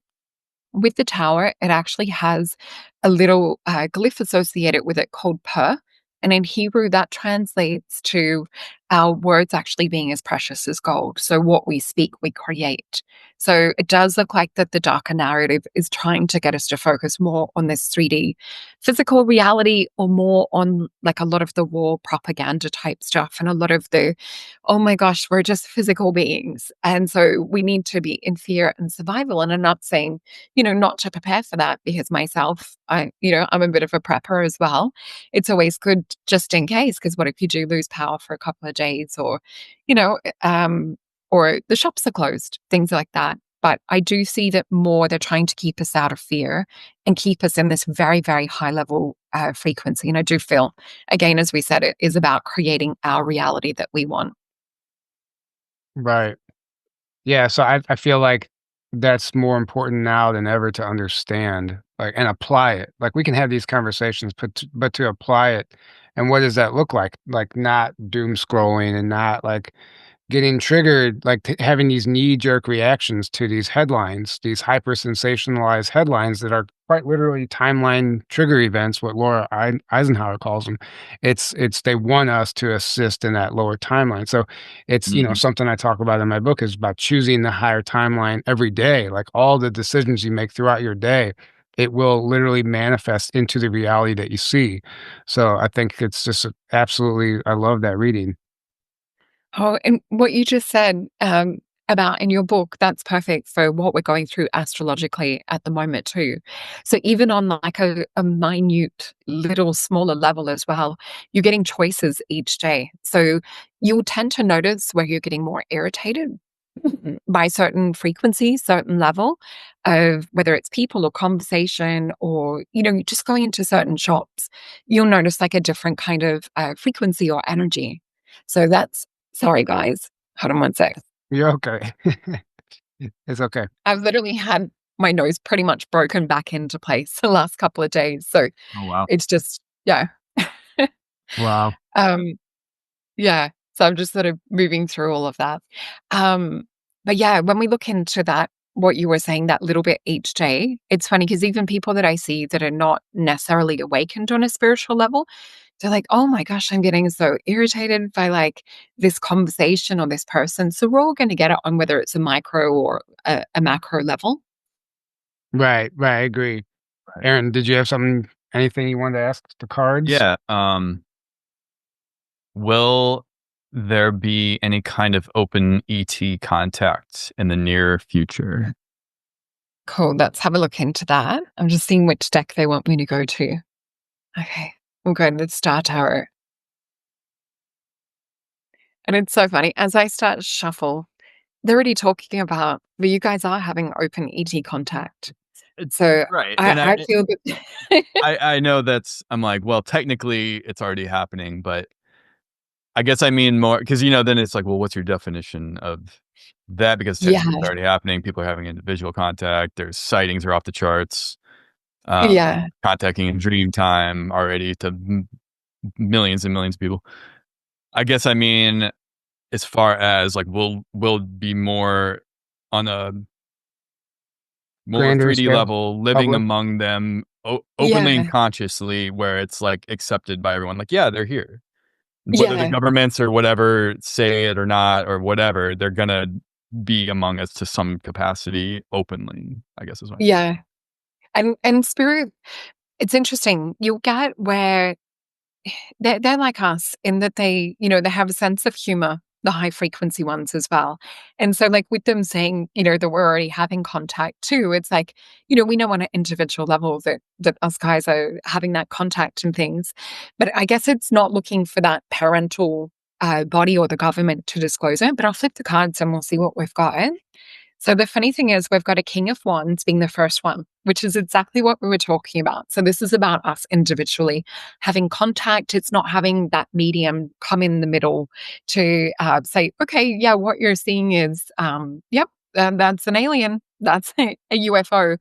With the tower, it actually has a little glyph associated with it called per. And in Hebrew, that translates to our words actually being as precious as gold. So what we speak, we create. So it does look like that the darker narrative is trying to get us to focus more on this 3D physical reality, or more on like a lot of the war propaganda type stuff and a lot of the, oh my gosh, we're just physical beings. And so we need to be in fear and survival. And I'm not saying, not to prepare for that, because myself, I'm a bit of a prepper as well. It's always good just in case, because what if you do lose power for a couple of days, or, or the shops are closed, things like that. But I do see that more they're trying to keep us out of fear and keep us in this very, very high level frequency. And I do feel, again, as we said, it is about creating our reality that we want. Right. Yeah. So I feel like that's more important now than ever to understand, like, and apply it. Like, we can have these conversations, but to apply it, and what does that look like? Like, not doom scrolling and not like getting triggered, like having these knee-jerk reactions to these headlines, these hyper sensationalized headlines that are quite literally timeline trigger events, what Laura Eisenhower calls them. It's they want us to assist in that lower timeline. So it's, something I talk about in my book is about choosing the higher timeline every day. Like, all the decisions you make throughout your day, it will literally manifest into the reality that you see. So I think it's just absolutely, I love that reading. Oh, and what you just said about in your book, that's perfect for what we're going through astrologically at the moment too. So even on like a minute, little smaller level as well, you're getting choices each day. So you'll tend to notice where you're getting more irritated by certain frequency, certain level of whether it's people or conversation, or, just going into certain shops, you'll notice like a different kind of frequency or energy. So that's, sorry, guys. Hold on one sec. You're okay. It's okay. I've literally had my nose pretty much broken back into place the last couple of days. So Oh, wow. it's just, yeah. Wow. Yeah. So I'm just sort of moving through all of that. But yeah, when we look into that, what you were saying, that little bit each day, it's funny because even people that I see that are not necessarily awakened on a spiritual level, they're like, oh my gosh, I'm getting so irritated by like this conversation or this person. So we're all going to get it on whether it's a micro or a macro level. Right, I agree. Right. Aaron, did you have anything you wanted to ask the cards? Yeah. Will there be any kind of open ET contact in the near future? Cool. Let's have a look into that. I'm just seeing which deck they want me to go to. Okay. We'll go to the Star Tarot. And it's so funny. As I start to shuffle, they're already talking about, but you guys are having open ET contact. So Right. I feel that I know I'm like, well, technically it's already happening, but I guess I mean more because, then it's like, well, what's your definition of that? Because yeah, technically it's already happening. People are having individual contact. There's sightings are off the charts. Yeah. contacting in dream time already to millions and millions of people. I guess, I mean, as far as like we'll be more on a more Grander 3D scale, level, living public. among them openly and Yeah. consciously, where it's like accepted by everyone. Like, yeah, they're here. Whether the Yeah. governments or whatever say it or not or whatever, they're gonna be among us to some capacity openly, I guess is what I mean. Yeah. And spirit, it's interesting. You'll get where they're like us in that they, they have a sense of humor, the high frequency ones as well. And so, like, with them saying, that we're already having contact too, it's like, we know on an individual level that us guys are having that contact and things. But I guess it's not looking for that parental body or the government to disclose it. But I'll flip the cards and we'll see what we've got. So the funny thing is, we've got a King of Wands being the first one, which is exactly what we were talking about. So this is about us individually having contact. It's not having that medium come in the middle to say, okay, yeah, what you're seeing is, yep, that's an alien. That's a UFO.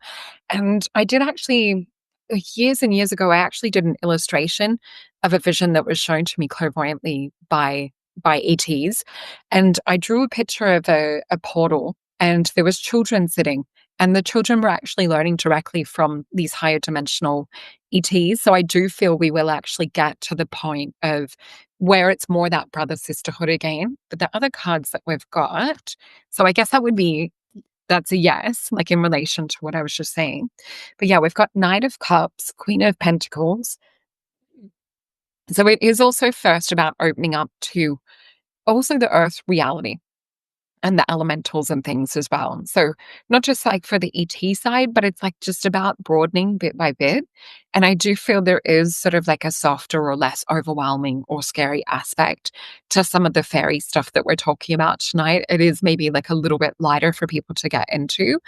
And I did actually, years and years ago, I actually did an illustration of a vision that was shown to me clairvoyantly by ETs. And I drew a picture of a portal, and there was children sitting, and the children were actually learning directly from these higher dimensional ETs. So I do feel we will actually get to the point of where it's more that brother sisterhood again. But the other cards that we've got, so I guess that's a yes, like in relation to what I was just saying. But yeah, we've got Knight of Cups, Queen of Pentacles. So it is also first about opening up to also the earth reality and the elementals and things as well. So not just like for the ET side, but it's like just about broadening bit by bit. And I do feel there is sort of like a softer or less overwhelming or scary aspect to some of the fairy stuff that we're talking about tonight. It is maybe like a little bit lighter for people to get into.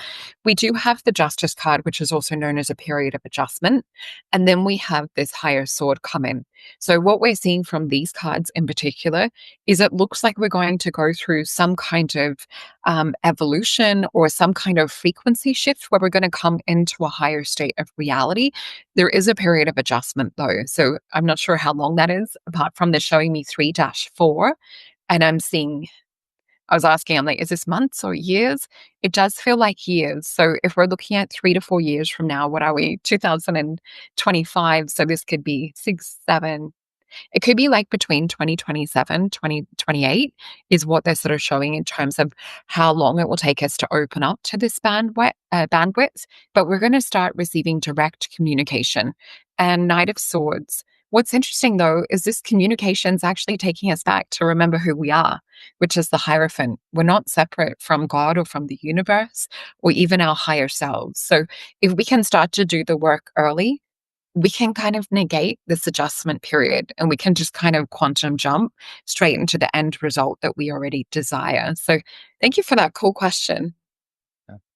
We do have the Justice card, which is also known as a period of adjustment. And then we have this higher sword come in. So what we're seeing from these cards in particular is it looks like we're going to go through some kind of evolution or some kind of frequency shift where we're going to come into a higher state of reality. There is a period of adjustment though. So I'm not sure how long that is, apart from this showing me 3-4. And I was asking, I'm like, is this months or years? It does feel like years. So if we're looking at 3 to 4 years from now, what are we? 2025. So this could be 6, 7, it could be like between 2027, 2028 is what they're sort of showing in terms of how long it will take us to open up to this bandwidth. But we're going to start receiving direct communication. And Knight of Swords. What's interesting though is this communication is actually taking us back to remember who we are, which is the Hierophant. We're not separate from God or from the universe or even our higher selves. So if we can start to do the work early, we can kind of negate this adjustment period and we can just kind of quantum jump straight into the end result that we already desire. So thank you for that cool question.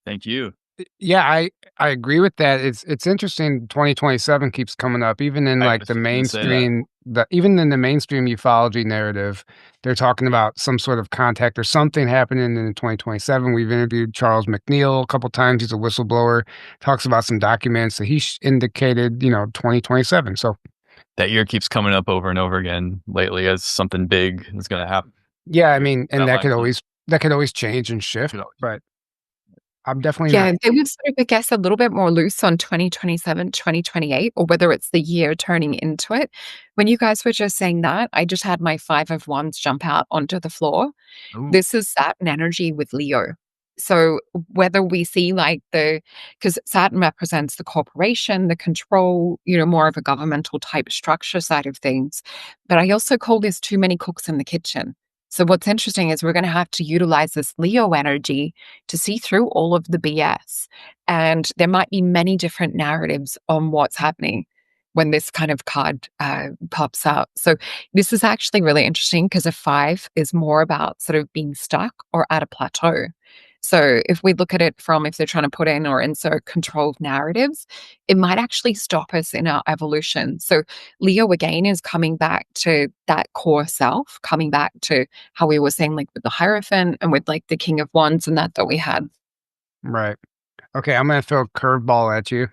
Thank you. Yeah, I agree with that. It's interesting 2027 keeps coming up even in I like was the just gonna say that. even in the mainstream ufology narrative, they're talking about some sort of contact or something happening in 2027. We've interviewed Charles McNeil a couple times. He's a whistleblower, talks about some documents that he indicated, 2027. So That year keeps coming up over and over again lately as something big is gonna happen. yeah, I mean, and That that line could always change and shift, but I'm definitely not. Yeah, they were sort of, I guess, a little bit more loose on 2027, 2028, or whether it's the year turning into it. When you guys were just saying that, I just had my 5 of Wands jump out onto the floor. Ooh. This is Saturn energy with Leo. So whether we see like because Saturn represents the corporation, the control, more of a governmental type structure side of things. But I also call this too many cooks in the kitchen. So what's interesting is we're going to have to utilize this Leo energy to see through all of the BS. And there might be many different narratives on what's happening when this kind of card pops up. So this is actually really interesting because a 5 is more about sort of being stuck or at a plateau. So if we look at it from if they're trying to put in or insert controlled narratives, it might actually stop us in our evolution. So Leo again is coming back to that core self, coming back to how we were saying like with the Hierophant and with like the King of Wands and that we had. Right. Okay, I'm gonna throw a curveball at you.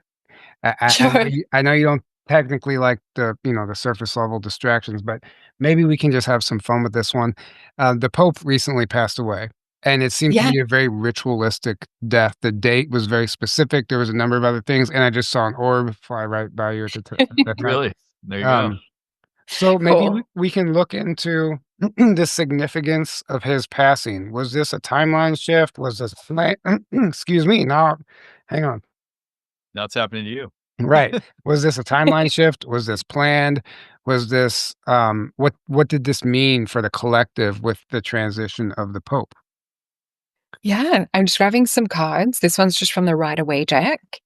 Sure. I know you don't technically like the, the surface level distractions, but maybe we can just have some fun with this one. The Pope recently passed away, and it seemed to Yeah. be a very ritualistic death. The date was very specific. There was a number of other things, and I just saw an orb fly right by you at at that time. Really? There you go. Um, so maybe Cool. we can look into the significance of his passing. Was this a timeline shift? Was this excuse me, now hang on. Now it's happening to you. Right. Was this a timeline shift? Was this planned? Was this what did this mean for the collective with the transition of the Pope? Yeah, I'm just grabbing some cards. This one's just from the Right Away deck.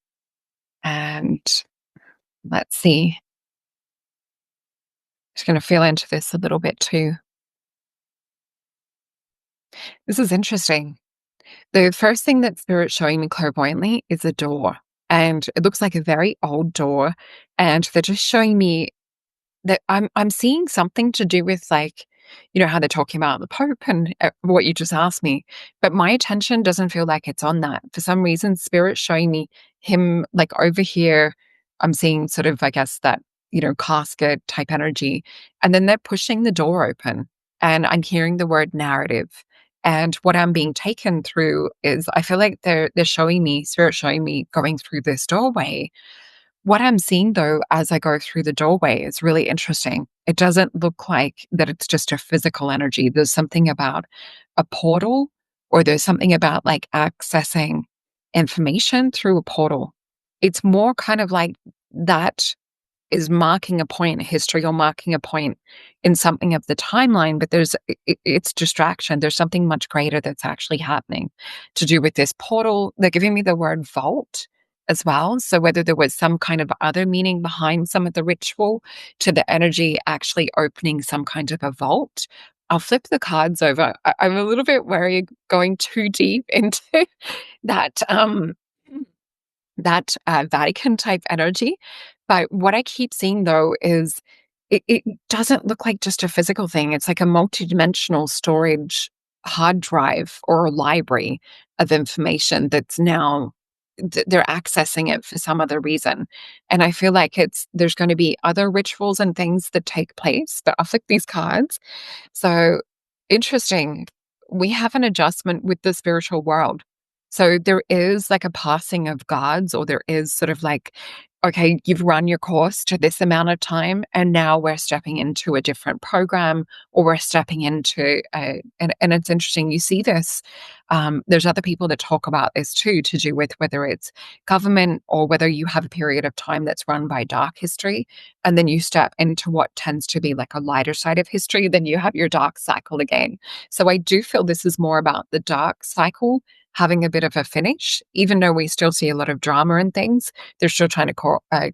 And let's see. Just going to feel into this a little bit too. This is interesting. The first thing that Spirit's showing me clairvoyantly is a door. And it looks like a very old door. And they're just showing me that I'm seeing something to do with, like, how they're talking about the Pope and what you just asked me. But my attention doesn't feel like it's on that. For some reason, Spirit's showing me him, like, over here. I'm seeing sort of, I guess, that, casket type energy. And then they're pushing the door open. And I'm hearing the word narrative. And what I'm being taken through is, I feel like they're showing me, Spirit showing me going through this doorway. What I'm seeing, though, as I go through the doorway is really interesting. It doesn't look like that it's just a physical energy. There's something about a portal, or there's something about, like, accessing information through a portal. It's more kind of like that is marking a point in history, or marking a point in something of the timeline, but it's distraction. There's something much greater that's actually happening to do with this portal. They're giving me the word vault as well. So whether there was some kind of other meaning behind some of the ritual to the energy actually opening some kind of a vault. I'll flip the cards over. I'm a little bit wary going too deep into that Vatican type energy. But what I keep seeing, though, is it doesn't look like just a physical thing. It's like a multidimensional storage hard drive or a library of information that's now they're accessing it for some other reason. And I feel like there's going to be other rituals and things that take place. But I'll flick these cards. So interesting. We have an adjustment with the spiritual world. So there is like a passing of gods, or there is sort of like, okay, you've run your course to this amount of time, and now we're stepping into a different program, or we're stepping into and it's interesting. You see this. There's other people that talk about this too, to do with whether it's government, or whether you have a period of time that's run by dark history, and then you step into what tends to be like a lighter side of history, then you have your dark cycle again. So I do feel this is more about the dark cycle having a bit of a finish. Even though we still see a lot of drama and things, they're still trying to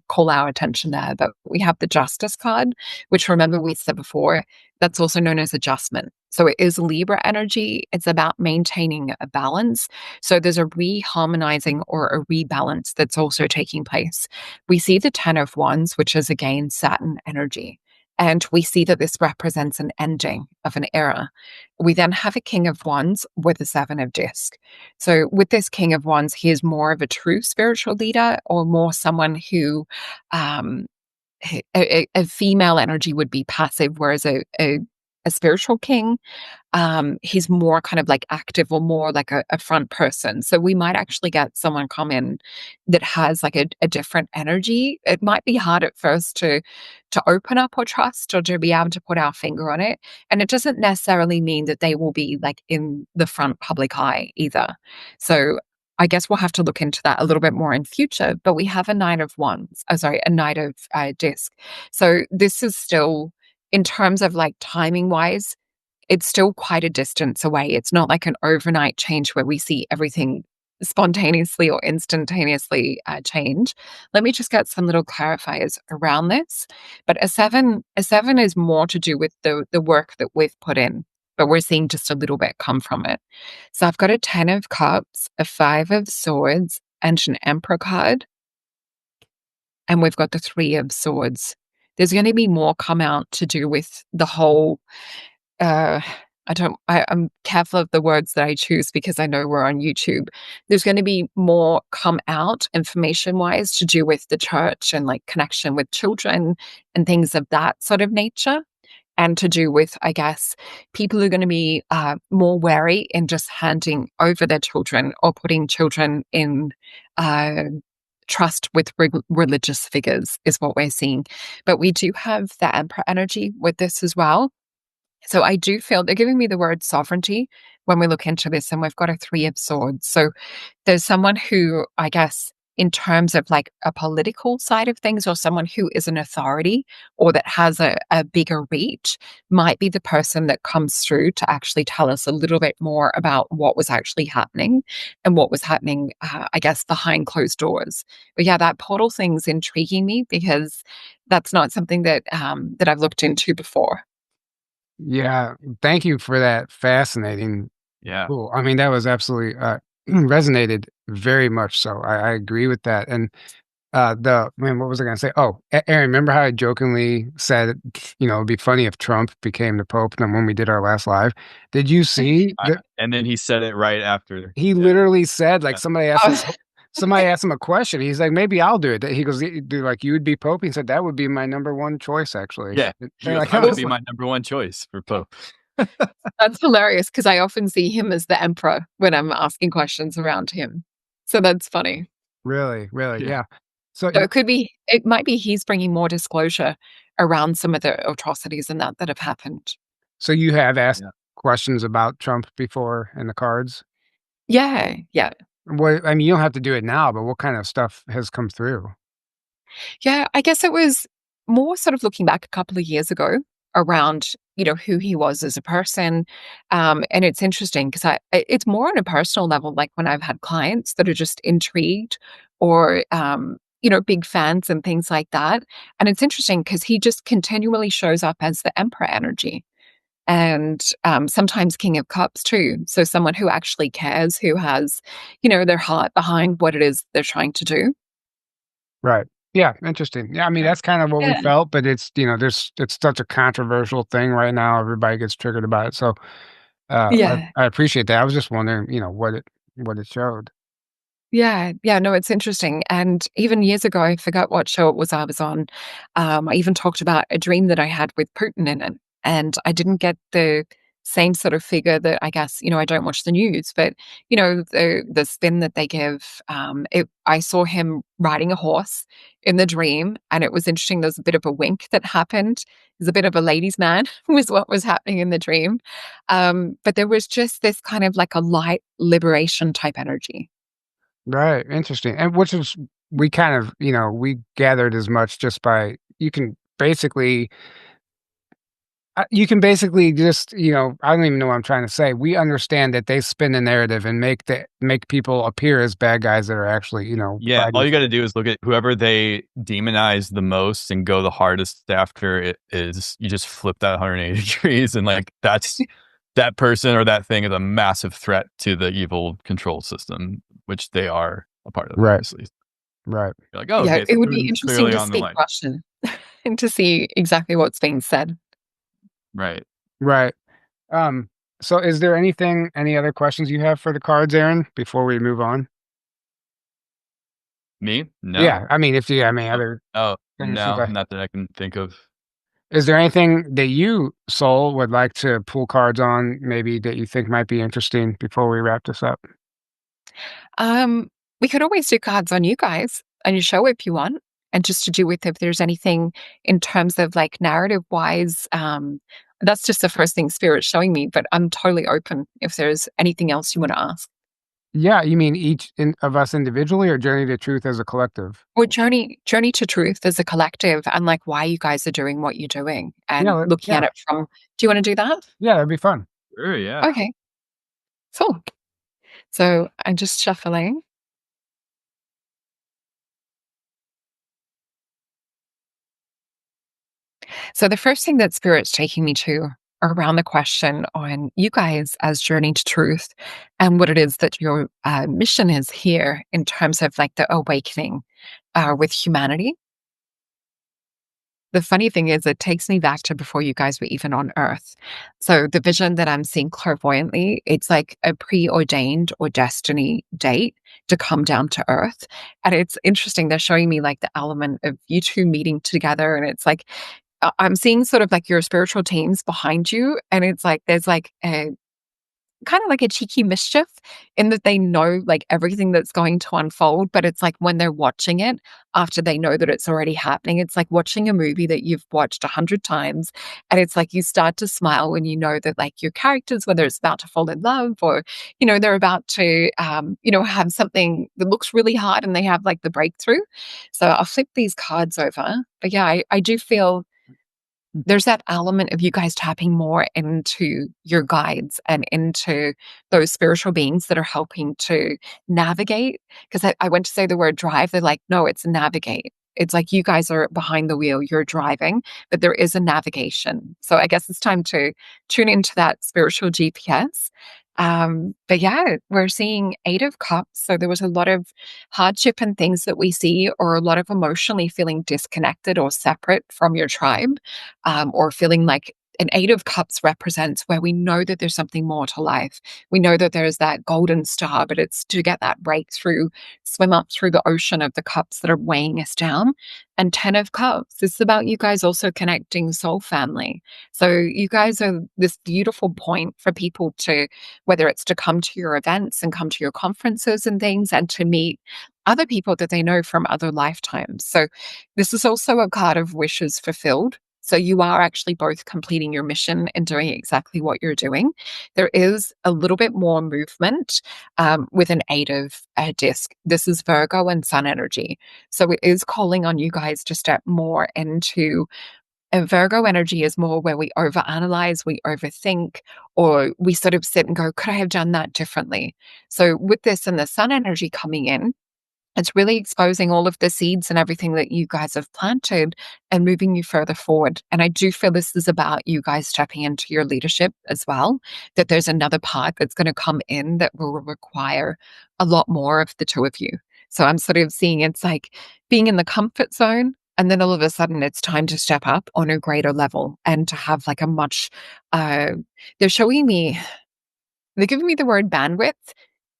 call our attention there. But we have the Justice card, which, remember we said before, that's also known as adjustment. So it is Libra energy. It's about maintaining a balance. So there's a reharmonizing or a rebalance that's also taking place. We see the 10 of Wands, which is again Saturn energy. And we see that this represents an ending of an era. We then have a King of Wands with a 7 of Disc. So with this King of Wands, he is more of a true spiritual leader, or more someone who um, a female energy would be passive, whereas a spiritual king, he's more kind of like active, or more like a front person. So we might actually get someone come in that has like a different energy. It might be hard at first to open up or trust, or to be able to put our finger on it. And it doesn't necessarily mean that they will be like in the front public eye either. So I guess we'll have to look into that a little bit more in future. But we have a Knight of Wands, a Knight of Disc. So this is still, in terms of like timing wise, it's still quite a distance away. It's not like an overnight change where we see everything spontaneously or instantaneously change. Let me just get some little clarifiers around this. But a seven is more to do with the work that we've put in, but we're seeing just a little bit come from it. So I've got a 10 of Cups, a 5 of Swords, and an Emperor card. And we've got the 3 of Swords. There's going to be more come out to do with the whole I'm careful of the words that I choose because I know we're on YouTube. There's going to be more come out information wise to do with the church and like connection with children and things of that sort of nature. And to do with, I guess, people are going to be more wary in just handing over their children or putting children in uh, trust with religious figures, is what we're seeing. But we do have the Emperor energy with this as well. So I do feel they're giving me the word sovereignty when we look into this, and we've got a Three of Swords. So there's someone who, I guess, in terms of like a political side of things, or someone who is an authority or that has a bigger reach, might be the person that comes through to actually tell us a little bit more about what was actually happening and what was happening, I guess, behind closed doors. But yeah, that portal thing's intriguing me because that's not something that that I've looked into before. Yeah, thank you for that fascinating. Yeah. Cool. I mean, that was absolutely resonated very much so. I agree with that. And the man, what was I gonna say? Oh, Aaron, remember how I jokingly said, it'd be funny if Trump became the Pope and when we did our last live? Did you see that And then he said it right after. he Yeah. literally said, like, Yeah. somebody asked him a question. He's like, maybe I'll do it. He goes, "Do like you would be Pope?" He said, that would be my number one choice, actually. Yeah. And He goes, like, I I would was be like, my number one choice for Pope. That's hilarious because I often see him as the emperor when I'm asking questions around him. So that's funny. really, really, Yeah. yeah. So So it might be he's bringing more disclosure around some of the atrocities and that have happened. So you have asked Yeah. questions about Trump before in the cards? Yeah, yeah. What I mean, you don't have to do it now, but what kind of stuff has come through? Yeah, I guess it was more sort of looking back a couple of years ago around, who he was as a person. And it's interesting because it's more on a personal level, like when I've had clients that are just intrigued or, big fans and things like that. And it's interesting because he just continually shows up as the emperor energy and sometimes King of Cups too. So someone who actually cares, who has, their heart behind what it is they're trying to do. Right. Yeah, interesting. Yeah, I mean, that's kind of what we Yeah. felt, but it's such a controversial thing right now. Everybody gets triggered about it. So, Yeah. I appreciate that. I was just wondering, what it showed. Yeah, yeah, no, it's interesting. And even years ago, I forgot what show it was I was on. I even talked about a dream that I had with Putin in it. And I didn't get the same sort of figure that I guess, I don't watch the news, but the spin that they give, I saw him riding a horse in the dream. And it was interesting. There was a bit of a wink that happened. There's a bit of a ladies' man was what was happening in the dream. But there was just this kind of like a light liberation type energy. Right. Interesting. And which is we kind of, we gathered as much just by you can basically just, I don't even know what I'm trying to say. We understand that they spin the narrative and make people appear as bad guys that are actually, Yeah. fighting. All you got to do is look at whoever they demonize the most and go the hardest after it is. You just flip that 180 degrees, and like that's that person or that thing is a massive threat to the evil control system, which they are a part of, Right. obviously. Right. You're like, oh, Yeah, okay, so it would be Putin's interesting clearly to on the speak line. Russian and to see exactly what's being said. Right. Right. Um, so is there any other questions you have for the cards, Aaron, before we move on? Me? No. Yeah, I mean, Oh, other oh, things you'd no, like. not that I can think of. Is there anything that you, Soul, would like to pull cards on, maybe that you think might be interesting before we wrap this up? Um, we could always do cards on you guys on your show if you want, and just to do with if there's anything in terms of like narrative wise. That's just the first thing Spirit's showing me, but I'm totally open if there's anything else you want to ask. Yeah, you mean of us individually or Journey to Truth as a collective? Or journey to truth as a collective and like why you guys are doing what you're doing Yeah, and looking at yeah, it from. Do you want to do that? yeah, that'd be fun. Sure, yeah. Okay, cool. So I'm just shuffling. So the first thing that Spirit's taking me to around the question on you guys as Journey to Truth and what it is that your mission is here in terms of like the awakening with humanity. the funny thing is it takes me back to before you guys were even on Earth. So the vision that I'm seeing clairvoyantly, it's like a preordained or destiny date to come down to Earth. And it's interesting. They're showing me like the element of you two meeting together. And it's like, I'm seeing sort of like your spiritual teams behind you. And it's like, there's like a kind of like a cheeky mischief in that they know like everything that's going to unfold, but it's like when they're watching it after they know that it's already happening, it's like watching a movie that you've watched 100 times. And it's like you start to smile when you know that like your characters, whether it's about to fall in love or, they're about to, have something that looks really hard and they have like the breakthrough. So I'll flip these cards over. But yeah, I do feel there's that element of you guys tapping more into your guides and into those spiritual beings that are helping to navigate. Because I went to say the word drive, they're like, no, it's navigate. It's like you guys are behind the wheel, you're driving, but there is a navigation. So I guess it's time to tune into that spiritual GPS. But yeah, we're seeing Eight of Cups. So there was a lot of hardship and things that we see, or a lot of emotionally feeling disconnected or separate from your tribe, or feeling like an Eight of Cups represents where we know that there's something more to life. We know that there's that golden star, but it's to get that breakthrough, swim up through the ocean of the cups that are weighing us down. And 10 of Cups, it's about you guys also connecting soul family. So you guys are this beautiful point for people to, whether it's to come to your events and come to your conferences and things and to meet other people that they know from other lifetimes. So this is also a card of wishes fulfilled. So you are actually both completing your mission and doing exactly what you're doing. There is a little bit more movement with an Eight of disc. This is Virgo and Sun energy. So it is calling on you guys to step more into a Virgo energy is more where we overanalyze, we overthink, or we sort of sit and go, could I have done that differently? So with this and the Sun energy coming in, it's really exposing all of the seeds and everything that you guys have planted and moving you further forward. And I do feel this is about you guys stepping into your leadership as well, that there's another part that's going to come in that will require a lot more of the two of you. So I'm sort of seeing it's like being in the comfort zone. And then all of a sudden it's time to step up on a greater level and to have like a much, they're showing me, they're giving me the word bandwidth.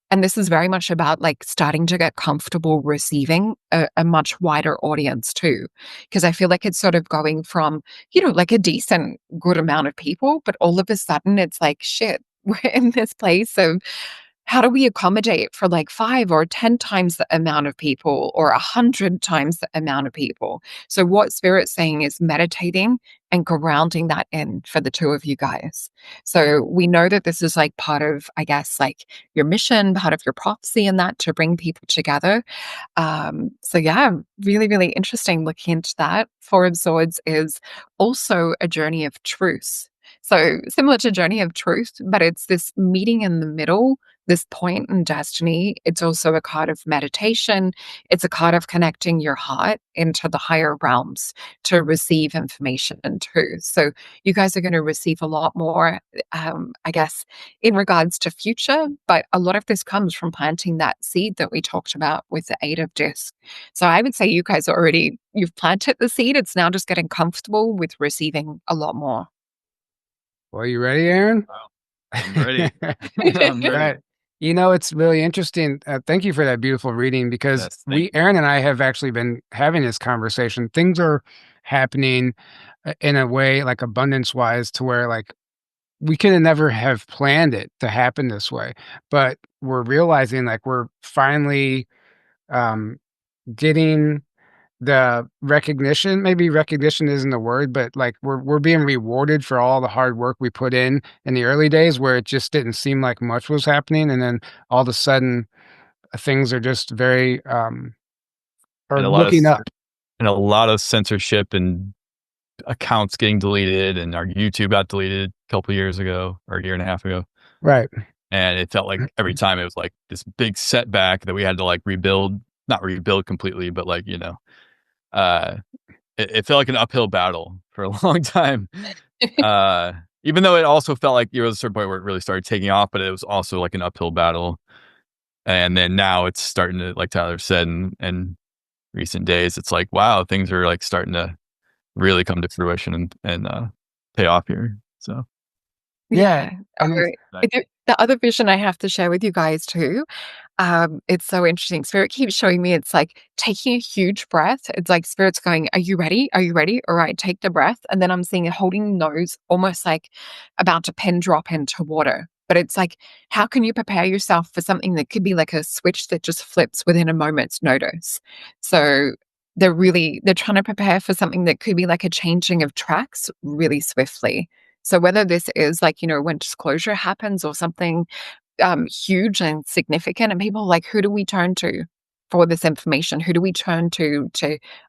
And this is very much about like starting to get comfortable receiving a much wider audience too. Because I feel like it's sort of going from, like a decent, good amount of people, but all of a sudden it's like, shit, we're in this place of how do we accommodate for like 5 or 10 times the amount of people or 100 times the amount of people? So what Spirit's saying is meditating and grounding that in for the two of you guys. So we know that this is like part of, I guess, like your mission, part of your prophecy and that to bring people together. So yeah, really, really interesting looking into that. Four of Swords is also a journey of truth. So similar to Journey of Truth, but it's this meeting in the middle, this point in destiny. It's also a card of meditation. It's a card of connecting your heart into the higher realms to receive information and truth. So you guys are going to receive a lot more, I guess, in regards to future, but a lot of this comes from planting that seed that we talked about with the Eight of Discs. So I would say you guys are already, you've planted the seed. It's now just getting comfortable with receiving a lot more. Well, you ready, Aaron? Wow. I'm ready. I'm ready. Right. It's really interesting. Thank you for that beautiful reading because Yes, thank you. Aaron and I have actually been having this conversation. Things are happening in a way like abundance wise to where like we could have never have planned it to happen this way, but we're realizing like we're finally getting the recognition. Maybe recognition isn't the word, but like we're being rewarded for all the hard work we put in the early days where it just didn't seem like much was happening, and then all of a sudden things are just very are And looking up. a lot of censorship and accounts getting deleted, and our YouTube got deleted a couple years ago or a year and a half ago. Right. And it felt like every time it was like this big setback that we had to like rebuild, not rebuild completely, but like, it felt like an uphill battle for a long time. Even though it also felt like there was a certain point where it really started taking off, but it was also like an uphill battle. And then now it's starting to, like Tyler said, in recent days, it's like, wow, things are like starting to really come to fruition and pay off here. So Yeah, Yeah. and it's The other vision I have to share with you guys too, it's so interesting. Spirit keeps showing me it's like taking a huge breath. It's like Spirit's going, "Are you ready? Are you ready? All right, take the breath." And then I'm seeing it holding nose, almost like about to pin drop into water. But it's like, how can you prepare yourself for something that could be like a switch that just flips within a moment's notice? So they're trying to prepare for something that could be like a changing of tracks really swiftly. So whether this is like, when disclosure happens or something huge and significant, and people are like, who do we turn to for this information? Who do we turn to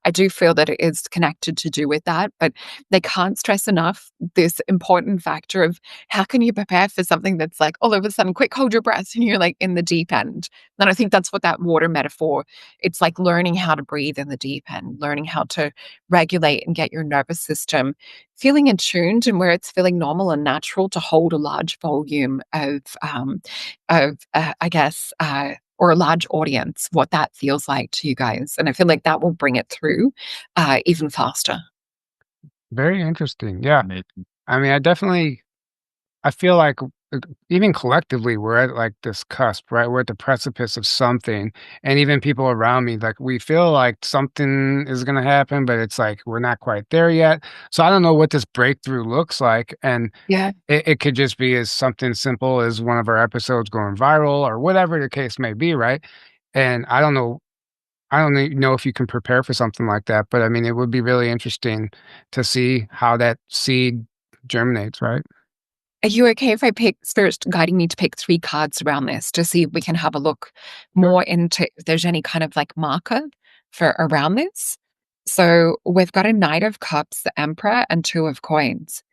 I do feel that it is connected to do with that, but they can't stress enough this important factor of how can you prepare for something that's like all of a sudden, quick, hold your breath, and you're like in the deep end. And I think that's what that water metaphor, it's like learning how to breathe in the deep end, learning how to regulate and get your nervous system feeling attuned and where it's feeling normal and natural to hold a large volume of I guess, or a large audience, what that feels like to you guys. And I feel like that will bring it through even faster. very interesting. Yeah. amazing. I mean, I feel like even collectively, we're at like this cusp, right? We're at the precipice of something. And even people around me, like we feel like something is going to happen, but it's like we're not quite there yet. So I don't know what this breakthrough looks like. And Yeah. it could just be as something simple as one of our episodes going viral or whatever the case may be, right? And I don't even know if you can prepare for something like that, but I mean, it would be really interesting to see how that seed germinates, right? Are you okay if I pick Spirit's guiding me to pick 3 cards around this to see if we can have a look Sure. more into if there's any kind of like marker for around this? So we've got a Knight of Cups, the Emperor, and 2 of Coins.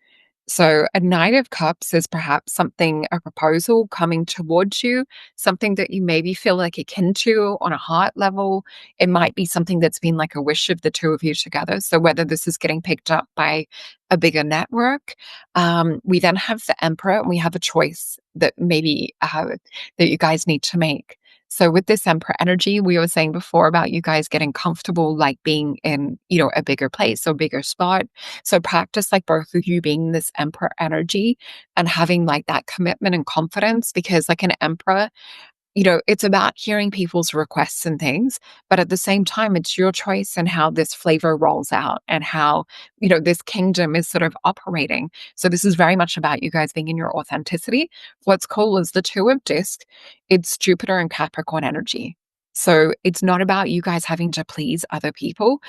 So, a Knight of Cups is perhaps something, a proposal coming towards you, something that you maybe feel like akin to on a heart level. It might be something that's been like a wish of the two of you together. So, whether this is getting picked up by a bigger network, we then have the Emperor, and we have a choice that maybe that you guys need to make. So with this Emperor energy, we were saying before about you guys getting comfortable, like being in, a bigger place or bigger spot. So practice like both of you being this Emperor energy and having like that commitment and confidence because like an Emperor, it's about hearing people's requests and things, but at the same time, it's your choice and how this flavor rolls out and how, this kingdom is sort of operating. So this is very much about you guys being in your authenticity. What's cool is the 2 of disc, it's Jupiter and Capricorn energy. So it's not about you guys having to please other people.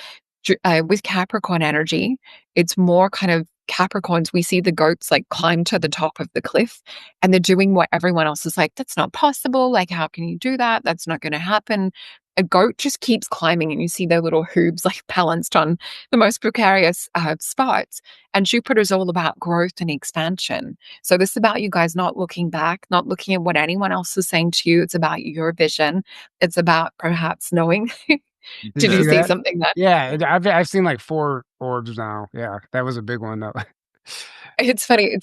With Capricorn energy, it's more kind of Capricorns, we see the goats like climb to the top of the cliff and they're doing what everyone else is like, that's not possible. Like, how can you do that? That's not going to happen. A goat just keeps climbing and you see their little hooves like balanced on the most precarious spots. And Jupiter's all about growth and expansion. So this is about you guys not looking back, not looking at what anyone else is saying to you. It's about your vision. It's about perhaps knowing. Did you Did you see Yeah. see that? something that Yeah, I've seen like 4 orbs now. Yeah, that was a big one though. it's funny.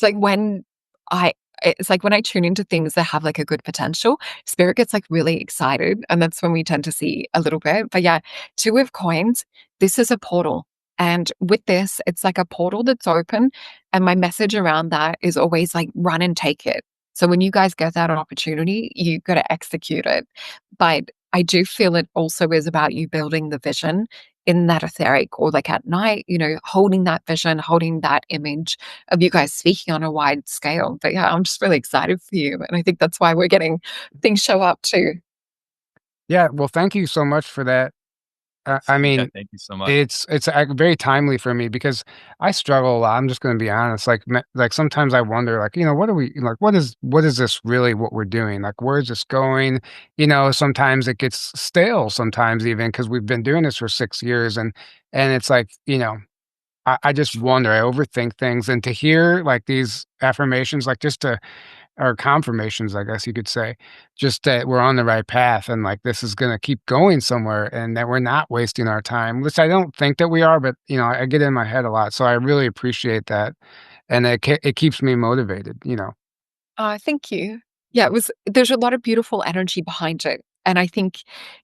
I it's like when I tune into things that have like a good potential, spirit gets like really excited. And that's when we tend to see a little bit. But yeah, 2 of Coins, this is a portal. And with this, it's like a portal that's open. And my message around that is always like run and take it. So when you guys get that opportunity, you got to execute it. But I do feel it also is about you building the vision in that etheric or like at night, holding that vision, holding that image of you guys speaking on a wide scale. But yeah, I'm just really excited for you. And I think that's why we're getting things show up too. Yeah, well, thank you so much for that. I Yeah, mean, thank you so much. it's very timely for me because I struggle a lot. I'm just gonna be honest. Like sometimes I wonder, like, what are we like? What is this really? What we're doing? Like, where is this going? Sometimes it gets stale. Sometimes even because we've been doing this for 6 years, and it's like, I just wonder. I overthink things, and to hear like these affirmations, like just to or confirmations, I guess you could say, just that we're on the right path and like this is gonna keep going somewhere and that we're not wasting our time, which I don't think that we are, but I get in my head a lot. So I really appreciate that. And it keeps me motivated. Thank you. Yeah, there's a lot of beautiful energy behind it. And I think,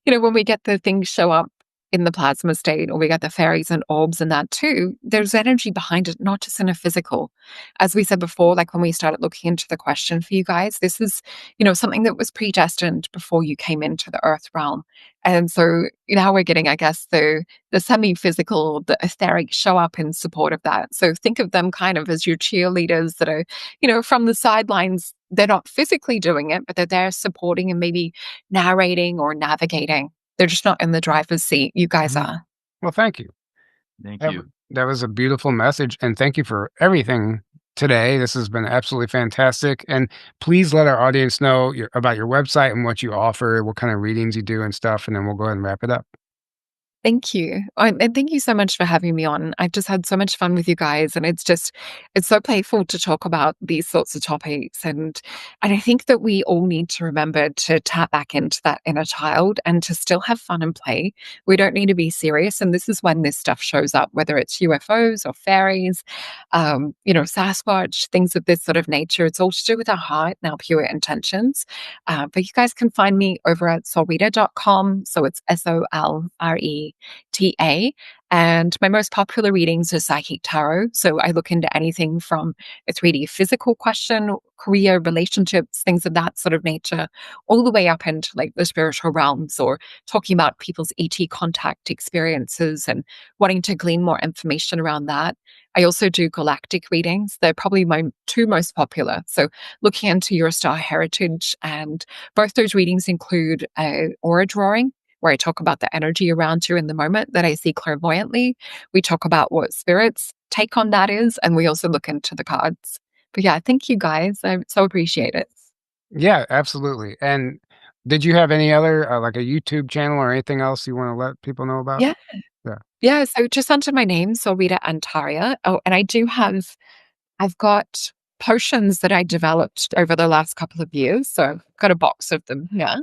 when we get the things show up in the plasma state, or we get the fairies and orbs and that too, there's energy behind it, not just in a physical. As we said before, like when we started looking into the question for you guys, this is, something that was predestined before you came into the earth realm. And so now we're getting, I guess, the semi-physical, the etheric show up in support of that. So think of them kind of as your cheerleaders that are, from the sidelines. They're not physically doing it, but they're there supporting and maybe narrating or navigating. They're just not in the driver's seat. You guys are. Well, thank you. Thank That, you. that was a beautiful message. And thank you for everything today. This has been absolutely fantastic. And please let our audience know about your website and what you offer, what kind of readings you do and stuff. And then we'll go ahead and wrap it up. Thank you. And thank you so much for having me on. I've just had so much fun with you guys. And it's so playful to talk about these sorts of topics. And I think that we all need to remember to tap back into that inner child and to still have fun and play. We don't need to be serious. And this is when this stuff shows up, whether it's UFOs or fairies, Sasquatch, things of this sort of nature. It's all to do with our heart and our pure intentions. But you guys can find me over at solreta.com. So it's SOLRETA. And my most popular readings are psychic tarot. So I look into anything from a 3D physical question, career, relationships, things of that sort of nature, all the way up into like the spiritual realms, or talking about people's ET contact experiences and wanting to glean more information around that. I also do galactic readings. They're probably my two most popular. So looking into your star heritage, and both those readings include aura drawing, where I talk about the energy around you in the moment that I see clairvoyantly. We talk about what spirits' take on that is, and we also look into the cards. But yeah, thank you guys. I so appreciate it. Yeah, absolutely. And did you have any other, like a YouTube channel or anything else you want to let people know about? Yeah. Yeah. Yeah. So just under my name, Solreta Antaria. Oh, and I've got potions that I developed over the last couple of years. So I've got a box of them here.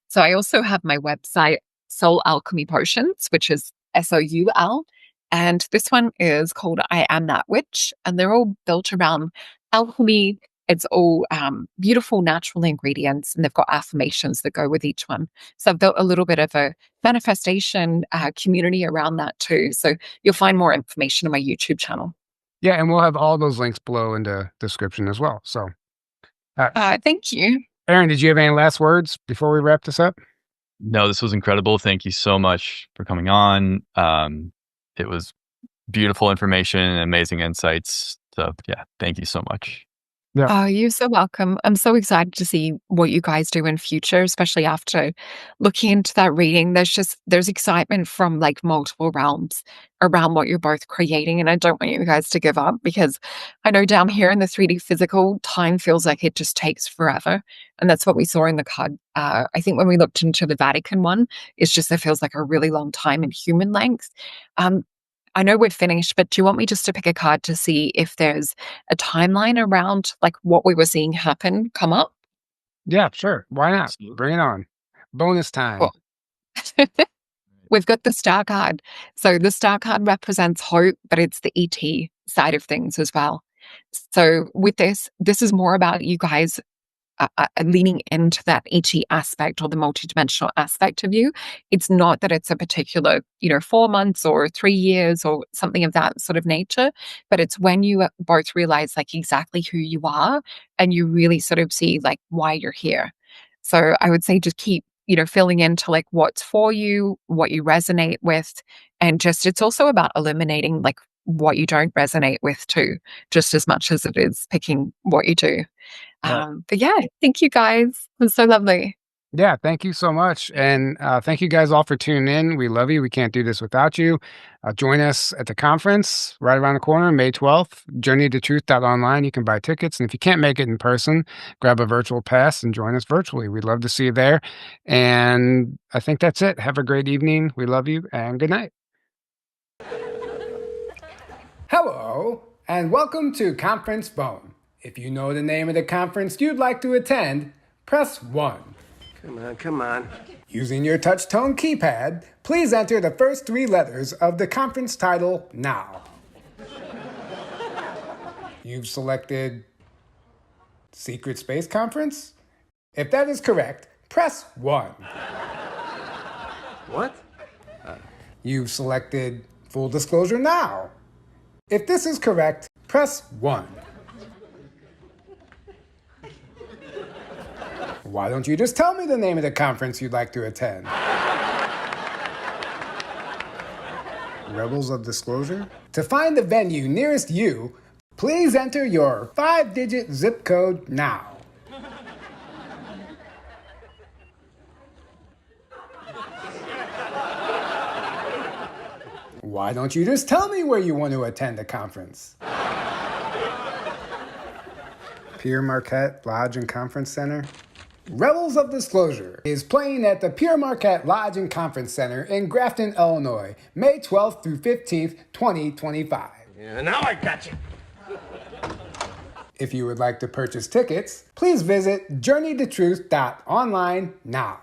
So I also have my website, Soul Alchemy Potions, which is SOUL. And this one is called I Am That Witch. And they're all built around alchemy. It's all beautiful natural ingredients, and they've got affirmations that go with each one. So I've built a little bit of a manifestation community around that too. So you'll find more information on my YouTube channel. Yeah, and we'll have all those links below in the description as well. So, Thank you. Aaron, did you have any last words before we wrap this up? No, this was incredible. Thank you so much for coming on. It was beautiful information and amazing insights. So yeah, thank you so much. Yeah. Oh, you're so welcome. I'm so excited to see what you guys do in future, especially after looking into that reading. There's excitement from like multiple realms around what you're both creating. And I don't want you guys to give up, because I know down here in the 3D physical, time feels like it just takes forever. And that's what we saw in the card. I think when we looked into the Vatican one, it feels like a really long time in human length. I know we're finished, but do you want me just to pick a card to see if there's a timeline around like what we were seeing happen come up? Yeah, sure. Why not? Absolutely. Bring it on. Bonus time. Cool. We've got the star card. So the star card represents hope, but it's the ET side of things as well. So with this is more about you guys leaning into that ET aspect or the multidimensional aspect of you. It's not that it's a particular, 4 months or 3 years or something of that sort of nature, but it's when you both realize like exactly who you are, and you really sort of see like why you're here. So I would say just keep, filling into like what's for you, what you resonate with, and just it's also about eliminating like what you don't resonate with too, just as much as it is picking what you do. But yeah, thank you guys. It was so lovely. Yeah, thank you so much. And thank you guys all for tuning in. We love you. We can't do this without you. Join us at the conference right around the corner, May 12th, journeytotruth.online. You can buy tickets. And if you can't make it in person, grab a virtual pass and join us virtually. We'd love to see you there. And I think that's it. Have a great evening. We love you, and good night. Hello, and welcome to Conference Phone. If you know the name of the conference you'd like to attend, press 1. Come on. Using your touch-tone keypad, please enter the first 3 letters of the conference title now. You've selected Secret Space Conference? If that is correct, press 1. What? You've selected full disclosure now. If this is correct, press 1. Why don't you just tell me the name of the conference you'd like to attend? Rebels of Disclosure? To find the venue nearest you, please enter your 5-digit zip code now. Why don't you just tell me where you want to attend the conference? Pierre Marquette Lodge and Conference Center? Rebels of Disclosure is playing at the Pierre Marquette Lodge and Conference Center in Grafton, Illinois, May 12th through 15th, 2025. Yeah, now I got you. If you would like to purchase tickets, please visit journeytotruth.online now.